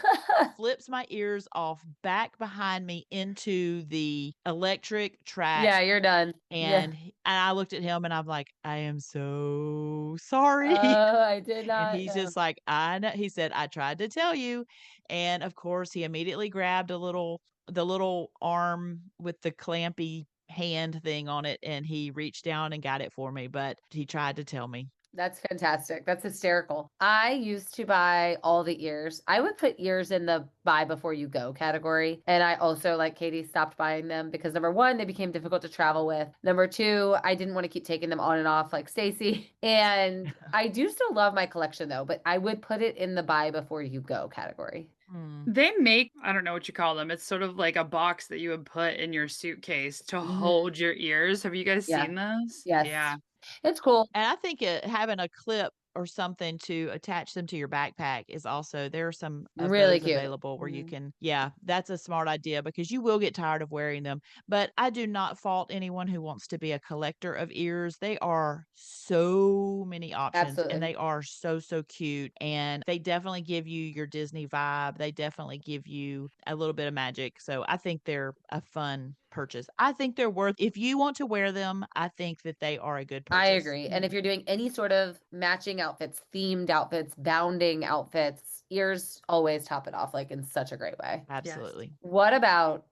flips my ears off back behind me into the electric Yeah, track. you're done. Yeah. And I looked at him and I'm like, I am so sorry. Oh, I did And not he's know. just like, I know. He said, I tried to tell you. And of course, he immediately grabbed the little arm with the clampy hand thing on it, and he reached down and got it for me. But he tried to tell me. That's fantastic. That's hysterical. I used to buy all the ears. I would put ears in the buy before you go category. And I also, like Katie, stopped buying them because number one, they became difficult to travel with. Number two, I didn't want to keep taking them on and off like Stacy. And I do still love my collection though, but I would put it in the buy before you go category. Hmm. They make, I don't know what you call them. It's sort of like a box that you would put in your suitcase to hold your ears. Have you guys Yeah. seen those? Yes. Yeah. It's cool. And I think having a clip or something to attach them to your backpack is also, there are some of Really those cute. available where you can, yeah, that's a smart idea because you will get tired of wearing them. But I do not fault anyone who wants to be a collector of ears. They are so many options and Absolutely. they are so, so cute. And they definitely give you your Disney vibe. They definitely give you a little bit of magic. So I think they're a fun purchase. I think they're worth, if you want to wear them, I think that they are a good I purchase. agree. And if you're doing any sort of matching outfits, themed outfits, bounding outfits, ears always top it off like in such a great way. Absolutely. What about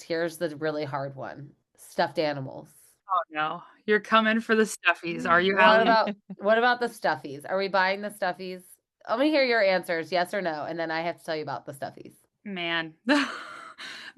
here's the really hard one. Stuffed animals. Oh no, you're coming for the stuffies. Are you, What Allie? about the stuffies? Are we buying the stuffies? Let me hear your answers, yes or no, and then I have to tell you about the stuffies. Man, the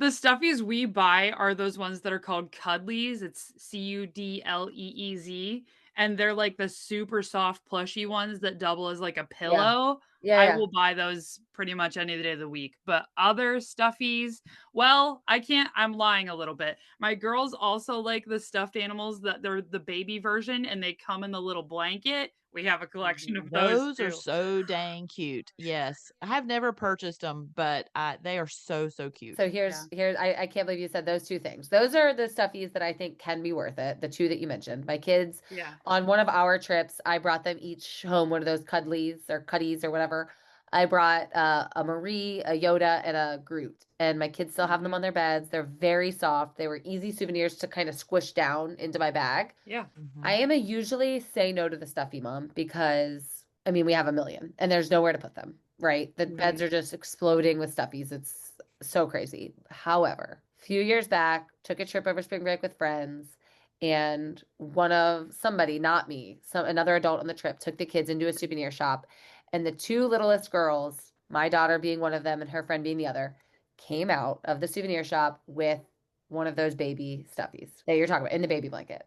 stuffies we buy are those ones that are called cuddlies. It's Cudleez, and they're like the super soft plushy ones that double as like a pillow. I Yeah. will buy those pretty much any day of the week. But other stuffies, well, I can't, I'm lying a little bit. My girls also like the stuffed animals that they're the baby version and they come in the little blanket. We have a collection of those Those are too. so dang cute. Yes. I have never purchased them, but they are so, so cute. So here's I can't believe you said those two things. Those are the stuffies that I think can be worth it. The two that you mentioned. My kids Yeah. on one of our trips, I brought them each home one of those cuddlies or cuddies or whatever. I brought a Marie, a Yoda, and a Groot. And my kids still have them on their beds. They're very soft. They were easy souvenirs to kind of squish down into my bag. Yeah. I am a usually say no to the stuffy mom because I mean we have a million and there's nowhere to put them, right? The beds are just exploding with stuffies. It's so crazy. However, a few years back, took a trip over spring break with friends, and somebody, not me, another adult on the trip took the kids into a souvenir shop, and the two littlest girls, my daughter being one of them and her friend being the other, came out of the souvenir shop with one of those baby stuffies that you're talking about in the baby blanket.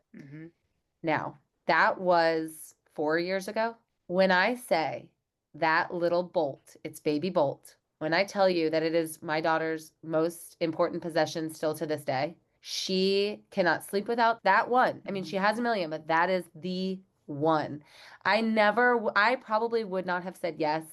Now, that was 4 years ago. When I say that little Bolt, it's baby Bolt, when I tell you that it is my daughter's most important possession still to this day, she cannot sleep without that one. I mean, she has a million, but that is the one. I probably would not have said yes.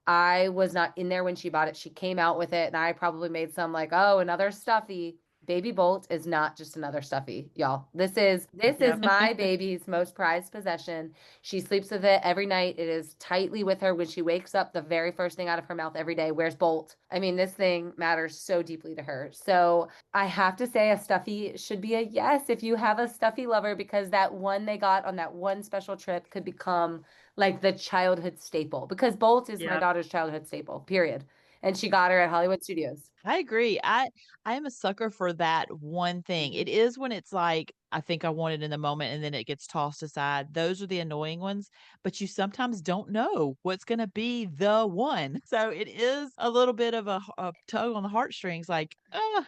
I was not in there when she bought it. She came out with it, and I probably made some like, oh, another stuffy. Baby Bolt is not just another stuffy, y'all. This is my baby's most prized possession. She sleeps with it every night. It is tightly with her when she wakes up. The very first thing out of her mouth every day, where's Bolt? I mean, this thing matters so deeply to her. So I have to say a stuffy should be a yes if you have a stuffy lover, because that one they got on that one special trip could become like the childhood staple, because Bolt is my daughter's childhood staple, period. And she got her at Hollywood Studios. I agree. I am a sucker for that one thing. It is when it's like, I think I want it in the moment and then it gets tossed aside. Those are the annoying ones, but you sometimes don't know what's going to be the one. So it is a little bit of a tug on the heartstrings, like,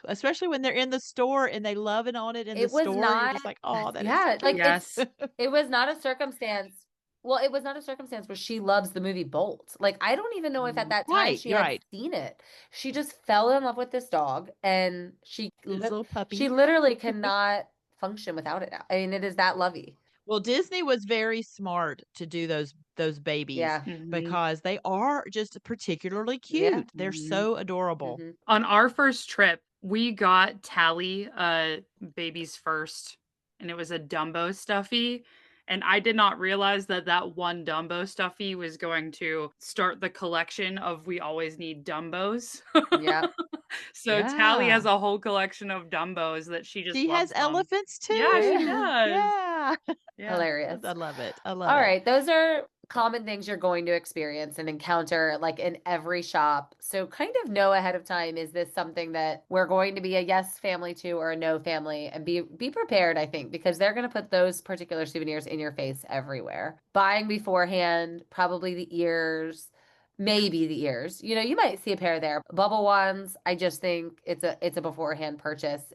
especially when they're in the store and they love it on it in the store. You're just like, oh, that is so like cute. it was not a circumstance. Well, it was not a circumstance where she loves the movie Bolt. Like, I don't even know if at that time Right, she you're had right. seen it. She just fell in love with this dog, and This little puppy. she literally cannot function without it now. I mean, it is that lovey. Well, Disney was very smart to do those babies Yeah. because they are just particularly Yeah. cute. They're so adorable. On our first trip, we got Tally, baby's first, and it was a Dumbo stuffy. And I did not realize that that one Dumbo stuffy was going to start the collection of we always need Dumbos. Yeah. So Tally has Yeah. a whole collection of Dumbos that she just She has loves them. elephants too. Yeah, she Yeah. does. Yeah. Hilarious. I love it. I love All it. right, those are common things you're going to experience and encounter like in every shop. So kind of know ahead of time, is this something that we're going to be a yes family to or a no family? And be prepared, I think, because they're going to put those particular souvenirs in your face everywhere. Buying beforehand, probably the ears, maybe the ears. You know, you might see a pair there. Bubble ones, I just think it's a beforehand purchase.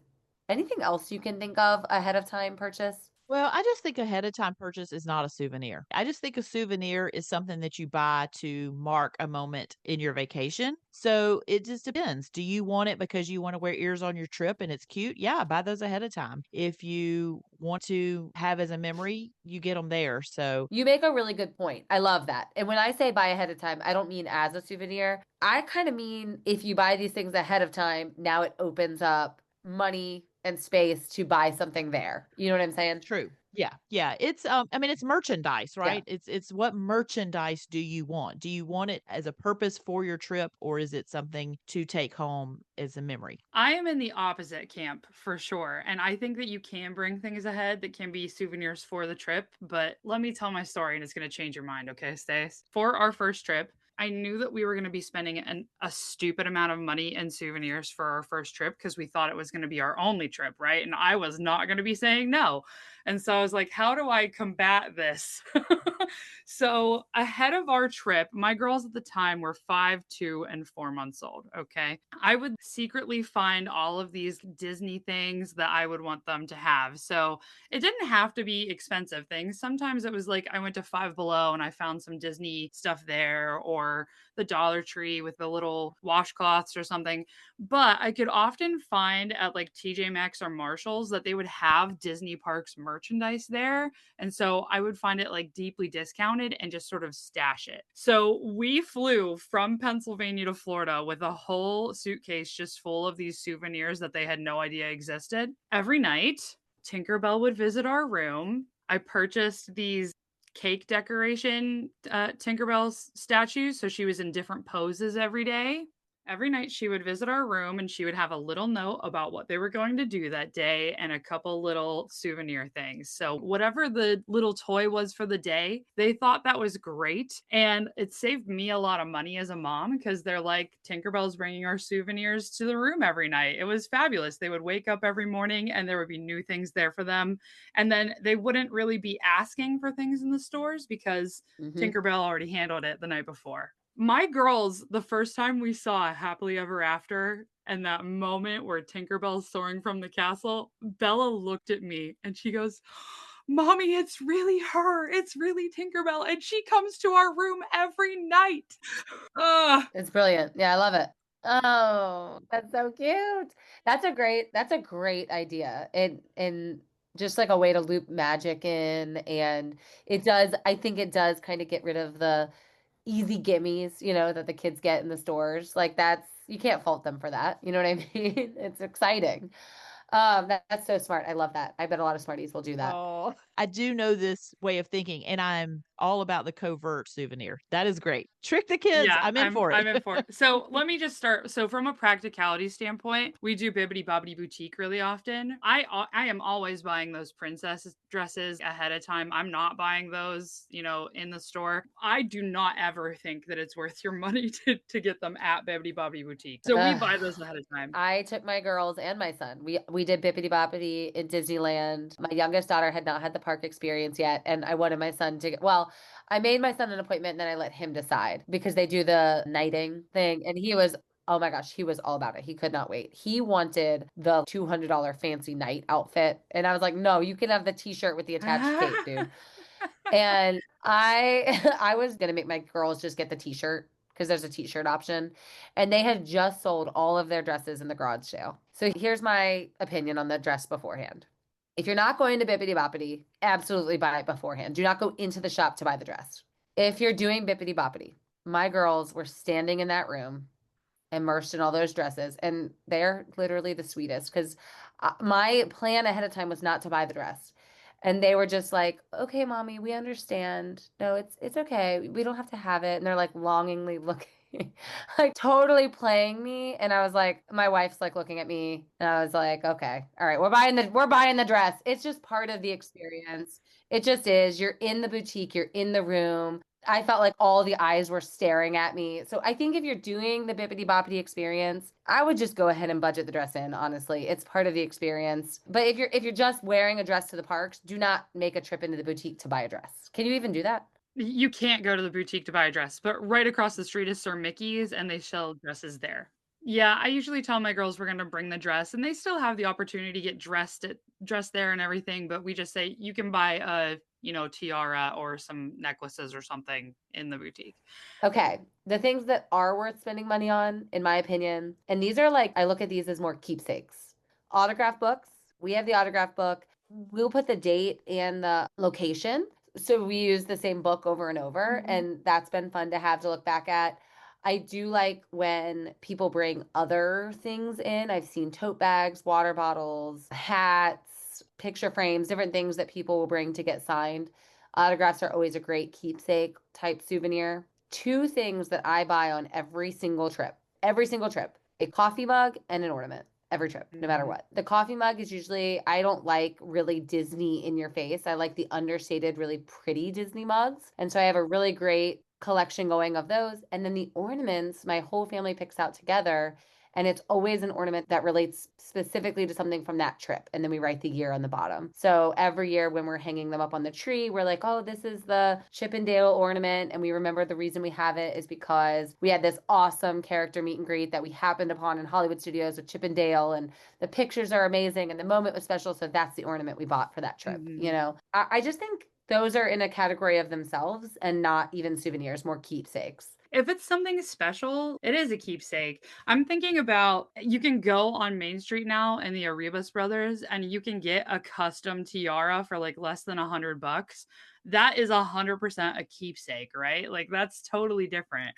Anything else you can think of ahead of time purchase? Well, I just think ahead of time purchase is not a souvenir. I just think a souvenir is something that you buy to mark a moment in your vacation. So it just depends. Do you want it because you want to wear ears on your trip and it's cute? Yeah, buy those ahead of time. If you want to have as a memory, you get them there. So You make a really good point. I love that. And when I say buy ahead of time, I don't mean as a souvenir. I kind of mean if you buy these things ahead of time, now it opens up money and space to buy something there. You know what I'm saying? true. Yeah, yeah. It's I mean it's merchandise, Yeah. right? It's what merchandise do you want? Do you want it as a purpose for your trip or is it something to take home as a memory? I am in the opposite camp for sure. And I think that you can bring things ahead that can be souvenirs for the trip. But let me tell my story and it's going to change your mind, okay, Stace? For our first trip, I knew that we were going to be spending a stupid amount of money in souvenirs for our first trip because we thought it was going to be our only trip, right? And I was not going to be saying no. And so I was like, how do I combat this? So ahead of our trip, my girls at the time were 5, 2, and 4 months old. Okay. I would secretly find all of these Disney things that I would want them to have. So it didn't have to be expensive things. Sometimes it was like I went to Five Below and I found some Disney stuff there, or the Dollar Tree with the little washcloths or something. But I could often find at like TJ Maxx or Marshalls that they would have Disney parks merchandise there. And so I would find it like deeply discounted and just sort of stash it. So we flew from Pennsylvania to Florida with a whole suitcase just full of these souvenirs that they had no idea existed. Every night, Tinkerbell would visit our room. I purchased these cake decoration Tinkerbell statues. So she was in different poses every day. Every night she would visit our room and she would have a little note about what they were going to do that day and a couple little souvenir things. So, whatever the little toy was for the day, they thought that was great. And it saved me a lot of money as a mom because they're like, Tinkerbell's bringing our souvenirs to the room every night. It was fabulous. They would wake up every morning and there would be new things there for them. And then they wouldn't really be asking for things in the stores because Tinkerbell already handled it the night before. My girls, the first time we saw Happily Ever After and that moment where Tinkerbell's soaring from the castle, Bella looked at me and she goes, Mommy, it's really her. It's really Tinkerbell. And she comes to our room every night. Ugh. It's brilliant. Yeah, I love it. Oh, that's so cute. That's a great idea. And just like a way to loop magic in, and I think it does kind of get rid of the easy gimmies, that the kids get in the stores. Like you can't fault them for that. You know what I mean? It's exciting. That's so smart. I love that. I bet a lot of Smarties will do that. Oh, I do know this way of thinking, and I'm all about the covert souvenir. That is great. Trick the kids. Yeah, I'm in for it. I'm in for it. So let me just start. So from a practicality standpoint, we do Bibbidi Bobbidi Boutique really often. I am always buying those princess dresses ahead of time. I'm not buying those, in the store. I do not ever think that it's worth your money to get them at Bibbidi Bobbidi Boutique. So we buy those ahead of time. I took my girls and my son. We did Bippity Boppity in Disneyland. My youngest daughter had not had the park experience yet, and I wanted my son to I made my son an appointment and then I let him decide because they do the knighting thing, and he was, oh my gosh, he was all about it. He could not wait. He wanted the $200 fancy knight outfit, and I was like, no, you can have the t-shirt with the attached cape, dude. And I was gonna make my girls just get the t-shirt because there's a t-shirt option, and they had just sold all of their dresses in the garage sale. So here's my opinion on the dress beforehand. If you're not going to Bippity Boppity, absolutely buy it beforehand. Do not go into the shop to buy the dress. If you're doing Bippity Boppity, my girls were standing in that room immersed in all those dresses, and they're literally the sweetest because my plan ahead of time was not to buy the dress. And they were just like, okay, mommy, we understand. No, it's okay. We don't have to have it. And they're like longingly looking, like totally playing me. And I was like, my wife's like looking at me, and I was like, okay, all right, we're buying the dress. It's just part of the experience. It just is. You're in the boutique, you're in the room. I felt like all the eyes were staring at me. So I think if you're doing the Bippity Boppity experience, I would just go ahead and budget the dress in, honestly. It's part of the experience. But if you're just wearing a dress to the parks, do not make a trip into the boutique to buy a dress. Can you even do that? You can't go to the boutique to buy a dress, but right across the street is Sir Mickey's and they sell dresses there. Yeah, I usually tell my girls we're going to bring the dress and they still have the opportunity to get dressed there and everything, but we just say you can buy a, tiara or some necklaces or something in the boutique. Okay. The things that are worth spending money on, in my opinion, and these are like, I look at these as more keepsakes. Autograph books. We have the autograph book. We'll put the date and the location. So we use the same book over and over, and that's been fun to have to look back at. I do like when people bring other things in. I've seen tote bags, water bottles, hats, books, picture frames, different things that people will bring to get signed. Autographs are always a great keepsake type souvenir. Two things that I buy on every single trip, a coffee mug and an ornament. Every trip, no matter what. The coffee mug is usually, I don't like really Disney in your face. I like the understated, really pretty Disney mugs. And so I have a really great collection going of those. And then the ornaments, my whole family picks out together. And it's always an ornament that relates specifically to something from that trip. And then we write the year on the bottom. So every year when we're hanging them up on the tree, we're like, oh, this is the Chip and Dale ornament. And we remember the reason we have it is because we had this awesome character meet and greet that we happened upon in Hollywood Studios with Chip and Dale. And the pictures are amazing and the moment was special. So that's the ornament we bought for that trip. You know, I just think those are in a category of themselves and not even souvenirs, more keepsakes. If it's something special, it is a keepsake. I'm thinking about you can go on Main Street now in the Arribas Brothers and you can get a custom tiara for like less than $100. That is 100% a keepsake, right? Like that's totally different.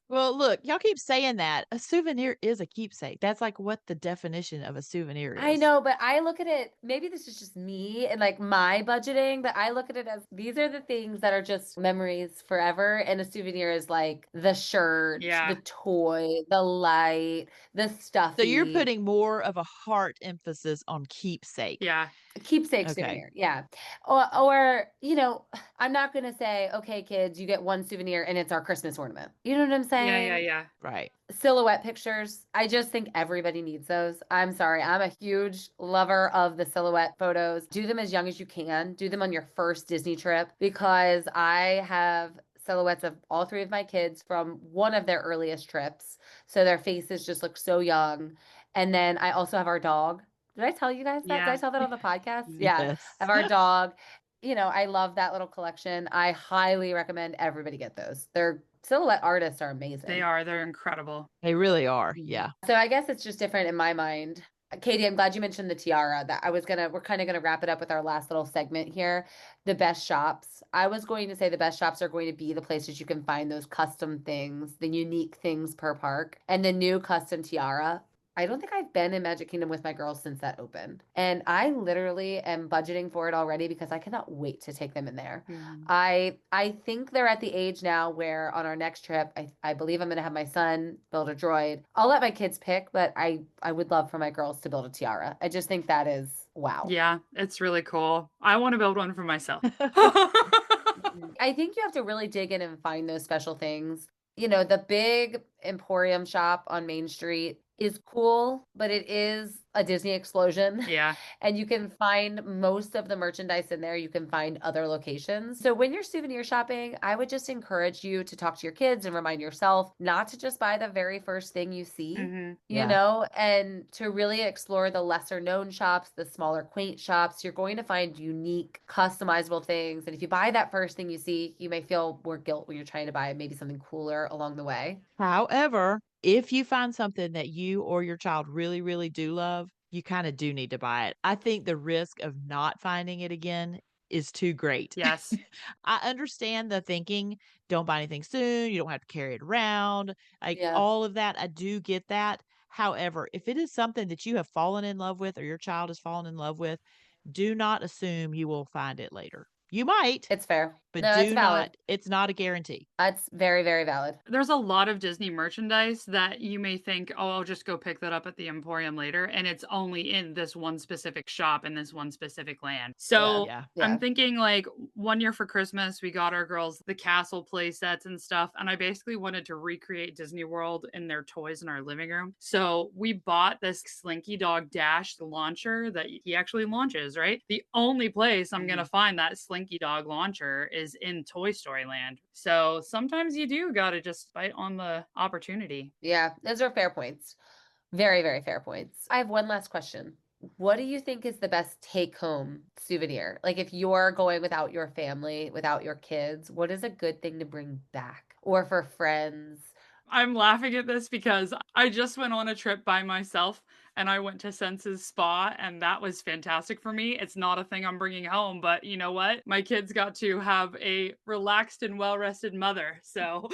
Well, look, y'all keep saying that. A souvenir is a keepsake. That's like what the definition of a souvenir I is. know, but I look at it, maybe this is just me and like my budgeting, but I look at it as these are the things that are just memories forever. And a souvenir is like the shirt, Yeah. the toy, the light, the stuffy. So you're putting more of a heart emphasis on keepsake. Yeah. Keepsake Okay. souvenir, yeah. Or, you know, I'm not going to say, okay, kids, you get one souvenir and it's our Christmas ornament. You know what I'm saying? Yeah. Right. Silhouette pictures. I just think everybody needs those. I'm sorry. I'm a huge lover of the silhouette photos. Do them as young as you can. Do them on your first Disney trip because I have silhouettes of all three of my kids from one of their earliest trips. So their faces just look so young. And then I also have our dog. Did I tell you guys that? Did I Yeah. tell that on the podcast? Yeah. I Yes. have our dog. You know, I love that little collection. I highly recommend everybody get those. Their silhouette artists are amazing. They are. They're incredible. They really are. Yeah. So I guess it's just different in my mind. Katie, I'm glad you mentioned the tiara. That we're kind of gonna wrap it up with our last little segment here. The best shops. I was going to say the best shops are going to be the places you can find those custom things, the unique things per park, and the new custom tiara. I don't think I've been in Magic Kingdom with my girls since that opened. And I literally am budgeting for it already because I cannot wait to take them in there. I think they're at the age now where on our next trip, I believe I'm going to have my son build a droid. I'll let my kids pick, but I would love for my girls to build a tiara. I just think that is wow. Yeah, it's really cool. I want to build one for myself. I think you have to really dig in and find those special things. You know, the big Emporium shop on Main Street is cool, but it is a Disney explosion. Yeah. And you can find most of the merchandise in there. You can find other locations. So when you're souvenir shopping, I would just encourage you to talk to your kids and remind yourself not to just buy the very first thing you see, you know, and to really explore the lesser known shops, the smaller quaint shops. You're going to find unique, customizable things. And if you buy that first thing you see, you may feel more guilt when you're trying to buy maybe something cooler along the way. However, if you find something that you or your child really, really do love, you kind of do need to buy it. I think the risk of not finding it again is too great. Yes. I understand the thinking, don't buy anything soon, you don't have to carry it around, like Yes. all of that. I do get that. However, if it is something that you have fallen in love with or your child has fallen in love with, do not assume you will find it later. You might, It's fair. but No, it's do valid. not, it's not a guarantee. That's very, very valid. There's a lot of Disney merchandise that you may think, oh, I'll just go pick that up at the Emporium later. And it's only in this one specific shop in this one specific land. So Yeah. I'm thinking like one year for Christmas, we got our girls the castle play sets and stuff. And I basically wanted to recreate Disney World in their toys in our living room. So we bought this Slinky Dog Dash launcher that he actually launches, right? The only place I'm going to find that Slinky Dog launcher is in Toy Story Land. So sometimes you do got to just bite on the opportunity. Yeah, those are fair points. Very, very fair points. I have one last question. What do you think is the best take home souvenir? Like if you're going without your family, without your kids, what is a good thing to bring back? Or for friends? I'm laughing at this because I just went on a trip by myself and I went to Senses Spa and that was fantastic for me. It's not a thing I'm bringing home, but you know what? My kids got to have a relaxed and well-rested mother. So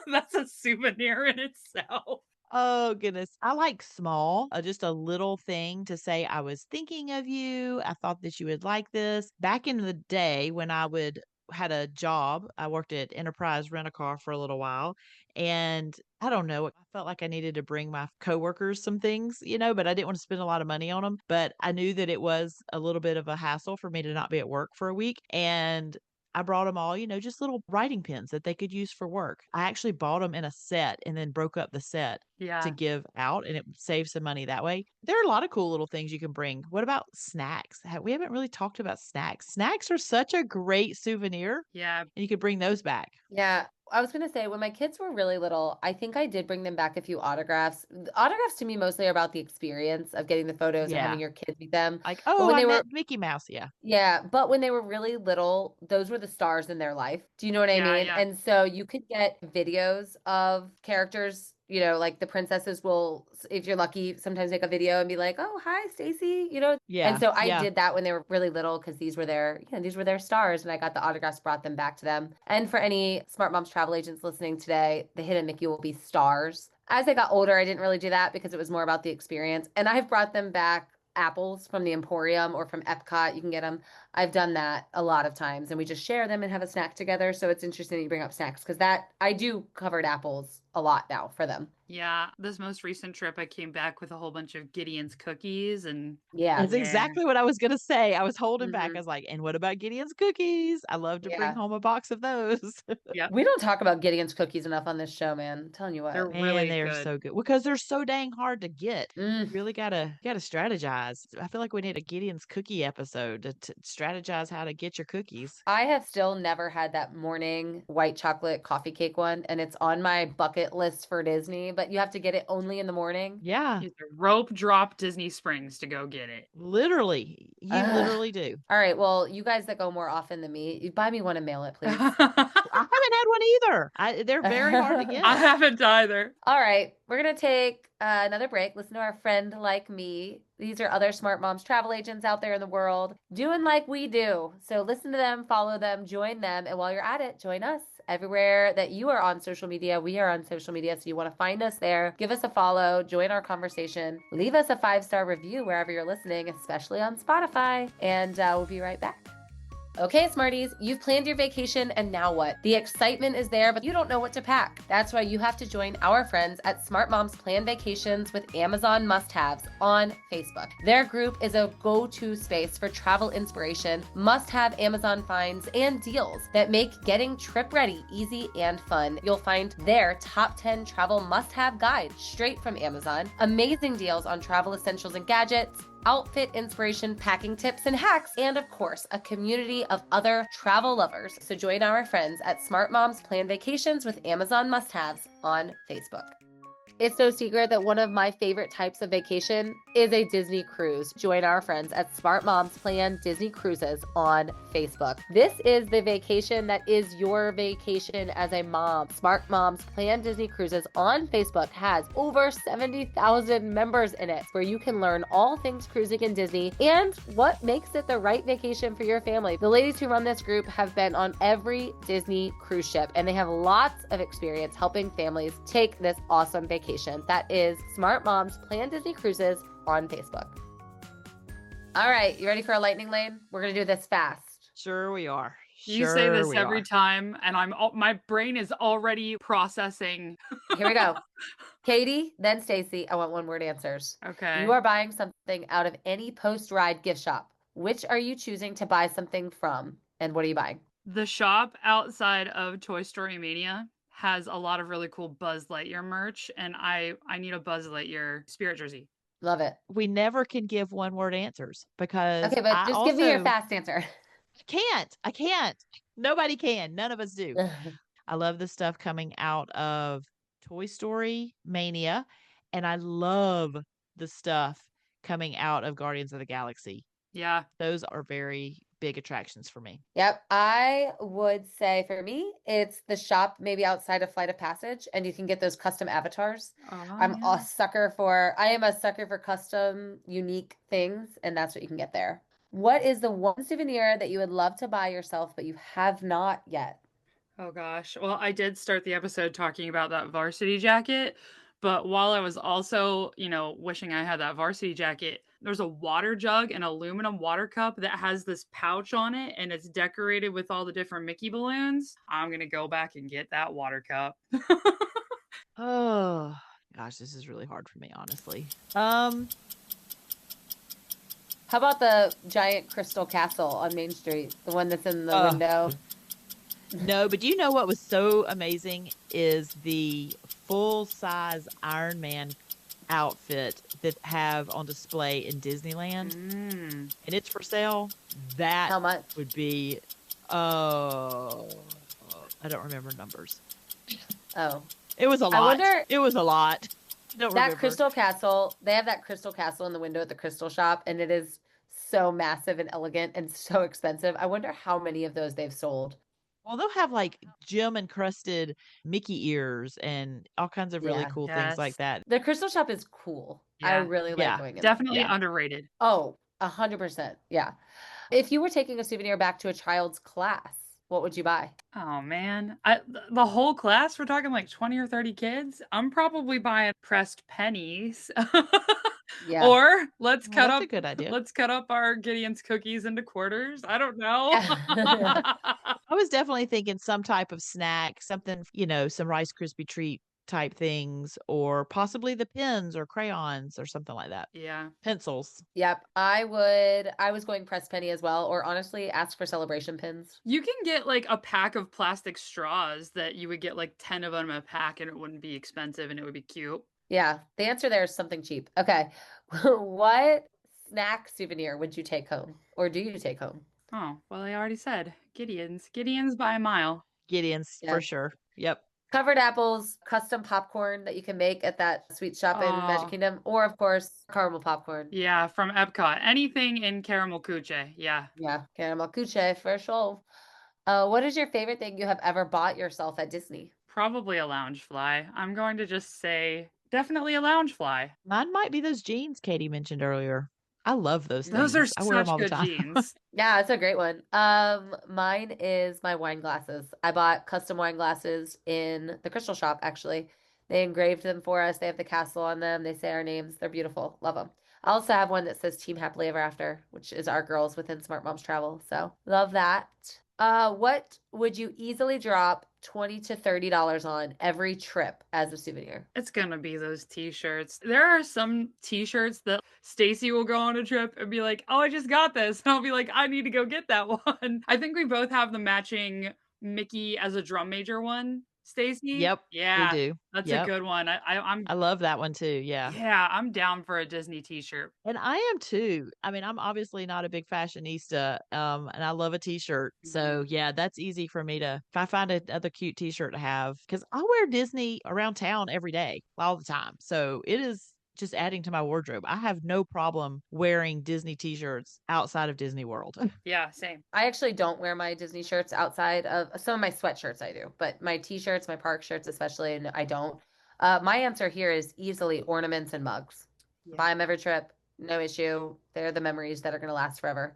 that's a souvenir in itself. Oh, goodness. I like small, just a little thing to say, I was thinking of you. I thought that you would like this. Back in the day when I would had a job, I worked at Enterprise Rent a Car for a little while. And I don't know, I felt like I needed to bring my coworkers some things, but I didn't want to spend a lot of money on them. But I knew that it was a little bit of a hassle for me to not be at work for a week. And I brought them all, just little writing pens that they could use for work. I actually bought them in a set and then broke up the set to Yeah. give out, and it saves some money that way. There are a lot of cool little things you can bring. What about snacks? We haven't really talked about snacks. Snacks are such a great souvenir, Yeah. and you could bring those back. Yeah, I was gonna say when my kids were really little, I think I did bring them back a few autographs. The autographs to me mostly are about the experience of getting the photos and Yeah. having your kids meet them. Like, But oh, when I they were met Mickey Mouse. Yeah. Yeah, but when they were really little, those were the stars in their life. Do you know what I Yeah. mean? Yeah. And so you could get videos of characters, like the princesses will, if you're lucky, sometimes make a video and be like, "Oh, hi, Stacy." And Yeah. so I Yeah. did that when they were really little because these were their stars, and I got the autographs, brought them back to them. And for any Smart Moms travel agents listening today, the hidden Mickey will be stars. As I got older, I didn't really do that because it was more about the experience. And I've brought them back apples from the Emporium or from Epcot. You can get them. I've done that a lot of times, and we just share them and have a snack together. So it's interesting that you bring up snacks because that I do covered apples a lot now for them. Yeah. This most recent trip, I came back with a whole bunch of Gideon's cookies and Yeah. That's yeah. exactly what I was gonna say. I was holding back. I Mhm. was like, "And what about Gideon's cookies? I love to bring Yeah. home a box of those." Yep. We don't talk about Gideon's cookies enough on this show, man. I'm telling you They're what. Man, really they are good. so good because they're so dang hard to get. Mm. You really gotta strategize. I feel like we need a Gideon's cookie episode to strategize how to get your cookies. I have still never had that morning white chocolate coffee cake one, and it's on my bucket list for Disney, but you have to get it only in the morning. Yeah, You have to rope drop Disney Springs to go get it. literally. You Ugh. literally do. All right, well, you guys that go more often than me, you buy me one and mail it, please. I haven't had one either. They're very hard to I get. haven't either. All right, we're gonna take another break. Listen to our friend like me. These are other Smart Moms travel agents out there in the world doing like we do. So listen to them, follow them, join them, and while you're at it, join us everywhere that you are on social media. We are on social media, so you want to find us there. Give us a follow, join our conversation, leave us a 5-star review wherever you're listening, especially on Spotify, and we'll be right back. Okay, Smarties, you've planned your vacation and now what? The excitement is there, but you don't know what to pack. That's why you have to join our friends at Smart Moms Plan Vacations with Amazon Must-Haves on Facebook. Their group is a go-to space for travel inspiration, must-have Amazon finds, and deals that make getting trip ready easy and fun. You'll find their top 10 travel must-have guide straight from Amazon, amazing deals on travel essentials and gadgets, outfit inspiration, packing tips and hacks, and of course, a community of other travel lovers. So join our friends at Smart Moms Plan Vacations with Amazon Must-Haves on Facebook. It's no secret that one of my favorite types of vacation is a Disney cruise. Join our friends at Smart Moms Plan Disney Cruises on Facebook. This is the vacation that is your vacation as a mom. Smart Moms Plan Disney Cruises on Facebook has over 70,000 members in it, where you can learn all things cruising in Disney and what makes it the right vacation for your family. The ladies who run this group have been on every Disney cruise ship, and they have lots of experience helping families take this awesome vacation. That is Smart Moms Plan Disney Cruises on Facebook. All right, you ready for a lightning lane? We're going to do this fast. Sure we are. You say this Sure we every are. time, and my brain is already processing. Here we go. Katie, then Stacy. I want one-word answers. Okay. You are buying something out of any post-ride gift shop. Which are you choosing to buy something from, and what are you buying? The shop outside of Toy Story Mania has a lot of really cool Buzz Lightyear merch, and I need a Buzz Lightyear spirit jersey. Love it. We never can give one-word answers because Okay, but I just give me your also fast answer. I can't. Nobody can. None of us do. I love the stuff coming out of Toy Story Mania, and I love the stuff coming out of Guardians of the Galaxy. Yeah. Those are very big attractions for me. Yep. I would say for me, it's the shop maybe outside of Flight of Passage, and you can get those custom avatars. I am a sucker for custom, unique things, and that's what you can get there. What is the one souvenir that you would love to buy yourself, but you have not yet? Oh gosh. Well, I did start the episode talking about that varsity jacket, But while I was also, wishing I had that varsity jacket, there's a water jug, an aluminum water cup that has this pouch on it and it's decorated with all the different Mickey balloons. I'm going to go back and get that water cup. Oh gosh, this is really hard for me, honestly. How about the giant crystal castle on Main Street? The one that's in the window? No, but you know what was so amazing is the full-size Iron Man outfit that have on display in Disneyland, and it's for sale. That How much? would be, oh, I don't remember numbers. Oh. It was a lot. I wonder, It was a lot. I don't that remember. crystal castle, they have that crystal castle in the window at the crystal shop, and it is so massive and elegant and so expensive. I wonder how many of those they've sold. Well, they'll have like gem encrusted Mickey ears and all kinds of really Yeah. cool things like Yes. that. The crystal shop is cool. I Yeah. really Yeah. like going in there. Definitely Yeah. underrated. Oh, 100%. Yeah. If you were taking a souvenir back to a child's class, what would you buy? Oh man, the whole class, we're talking like 20 or 30 kids. I'm probably buying pressed pennies. Yeah. Or let's Well, cut that's up a good idea. let's cut up our Gideon's cookies into quarters. I don't know. Yeah. I was definitely thinking some type of snack, something, some Rice Krispie treat type things, or possibly the pens or crayons or something like that. Yeah. Pencils. Yep. I was going press penny as well, or honestly ask for celebration pins. You can get like a pack of plastic straws that you would get like 10 of them in a pack and it wouldn't be expensive and it would be cute. Yeah. The answer there is something cheap. Okay. What snack souvenir would you take home? Or do you take home? Oh, well, I already said Gideon's. Gideon's by a mile. Gideon's Yeah. for sure. Yep. Covered apples, custom popcorn that you can make at that sweet shop in Magic Oh. Kingdom, or of course, caramel popcorn. Yeah, from Epcot. Anything in caramel cuche. Yeah. Yeah, caramel couche for sure. What is your favorite thing you have ever bought yourself at Disney? Probably a lounge fly. I'm going to just say definitely a lounge fly. Mine might be those jeans Katie mentioned earlier. I love those Those are things. I wear them such all the good time. jeans. Yeah, it's a great one. Mine is my wine glasses. I bought custom wine glasses in the crystal shop, actually. They engraved them for us. They have the castle on them. They say our names. They're beautiful. Love them. I also have one that says Team Happily Ever After, which is our girls within Smart Moms Travel. So love that. What would you easily drop $20 to $30 on every trip as a souvenir? It's gonna be those t-shirts. There are some t-shirts that Stacy will go on a trip and be like, "Oh, I just got this," and I'll be like, "I need to go get that one." I think we both have the matching Mickey as a drum major one. Stacy? Yep, we Yeah, do. that's a Yep. good one. I'm I love that one too. Yeah. yeah, I'm down for a Disney t-shirt. And I am too. I mean, I'm obviously not a big fashionista, and I love a t-shirt. So yeah, that's easy for me to if I find another cute t-shirt to have, because I wear Disney around town every day, all the time. So it is just adding to my wardrobe. I have no problem wearing Disney t-shirts outside of Disney World. Yeah, same. I actually don't wear my Disney shirts outside of some of my sweatshirts I do, but my t-shirts, my park shirts especially, and I don't. My answer here is easily ornaments and mugs. Buy them every trip, no issue. They're the memories that are going to last forever.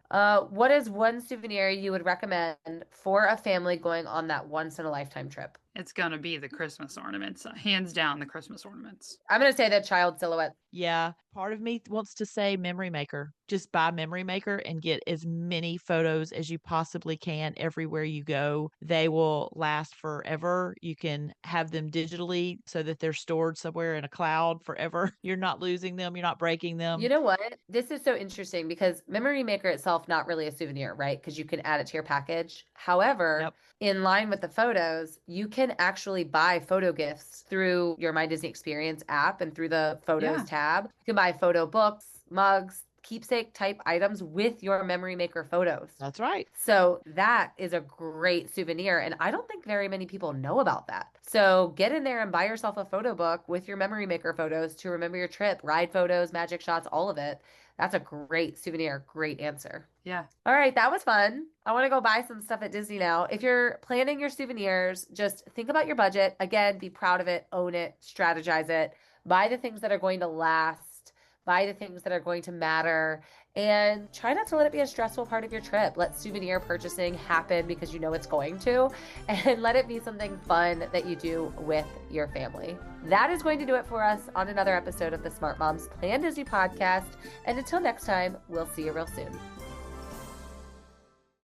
What is one souvenir you would recommend for a family going on that once in a lifetime trip? It's gonna be the Christmas ornaments. Hands down, the Christmas ornaments. I'm going to say the child silhouette. Yeah, part of me wants to say Memory Maker. Just buy Memory Maker and get as many photos as you possibly can everywhere you go. They will last forever. You can have them digitally so that they're stored somewhere in a cloud forever. You're not losing them, you're not breaking them. You know what? This is so interesting because Memory Maker itself, not really a souvenir, right? Because you can add it to your package. However, Yep. in line with the photos, you can actually buy photo gifts through your My Disney Experience app and through the Photos Yeah. tab. You can buy photo books, mugs, keepsake type items with your Memory Maker photos. That's right. So that is a great souvenir. And I don't think very many people know about that. So get in there and buy yourself a photo book with your Memory Maker photos to remember your trip, ride photos, magic shots, all of it. That's a great souvenir. Great answer. Yeah. All right, that was fun. I want to go buy some stuff at Disney now. If you're planning your souvenirs, just think about your budget. Again, be proud of it, own it, strategize it. Buy the things that are going to last. Buy the things that are going to matter and try not to let it be a stressful part of your trip. Let souvenir purchasing happen because you know it's going to, and let it be something fun that you do with your family. That is going to do it for us on another episode of the Smart Moms Plan Disney podcast. And until next time, we'll see you real soon.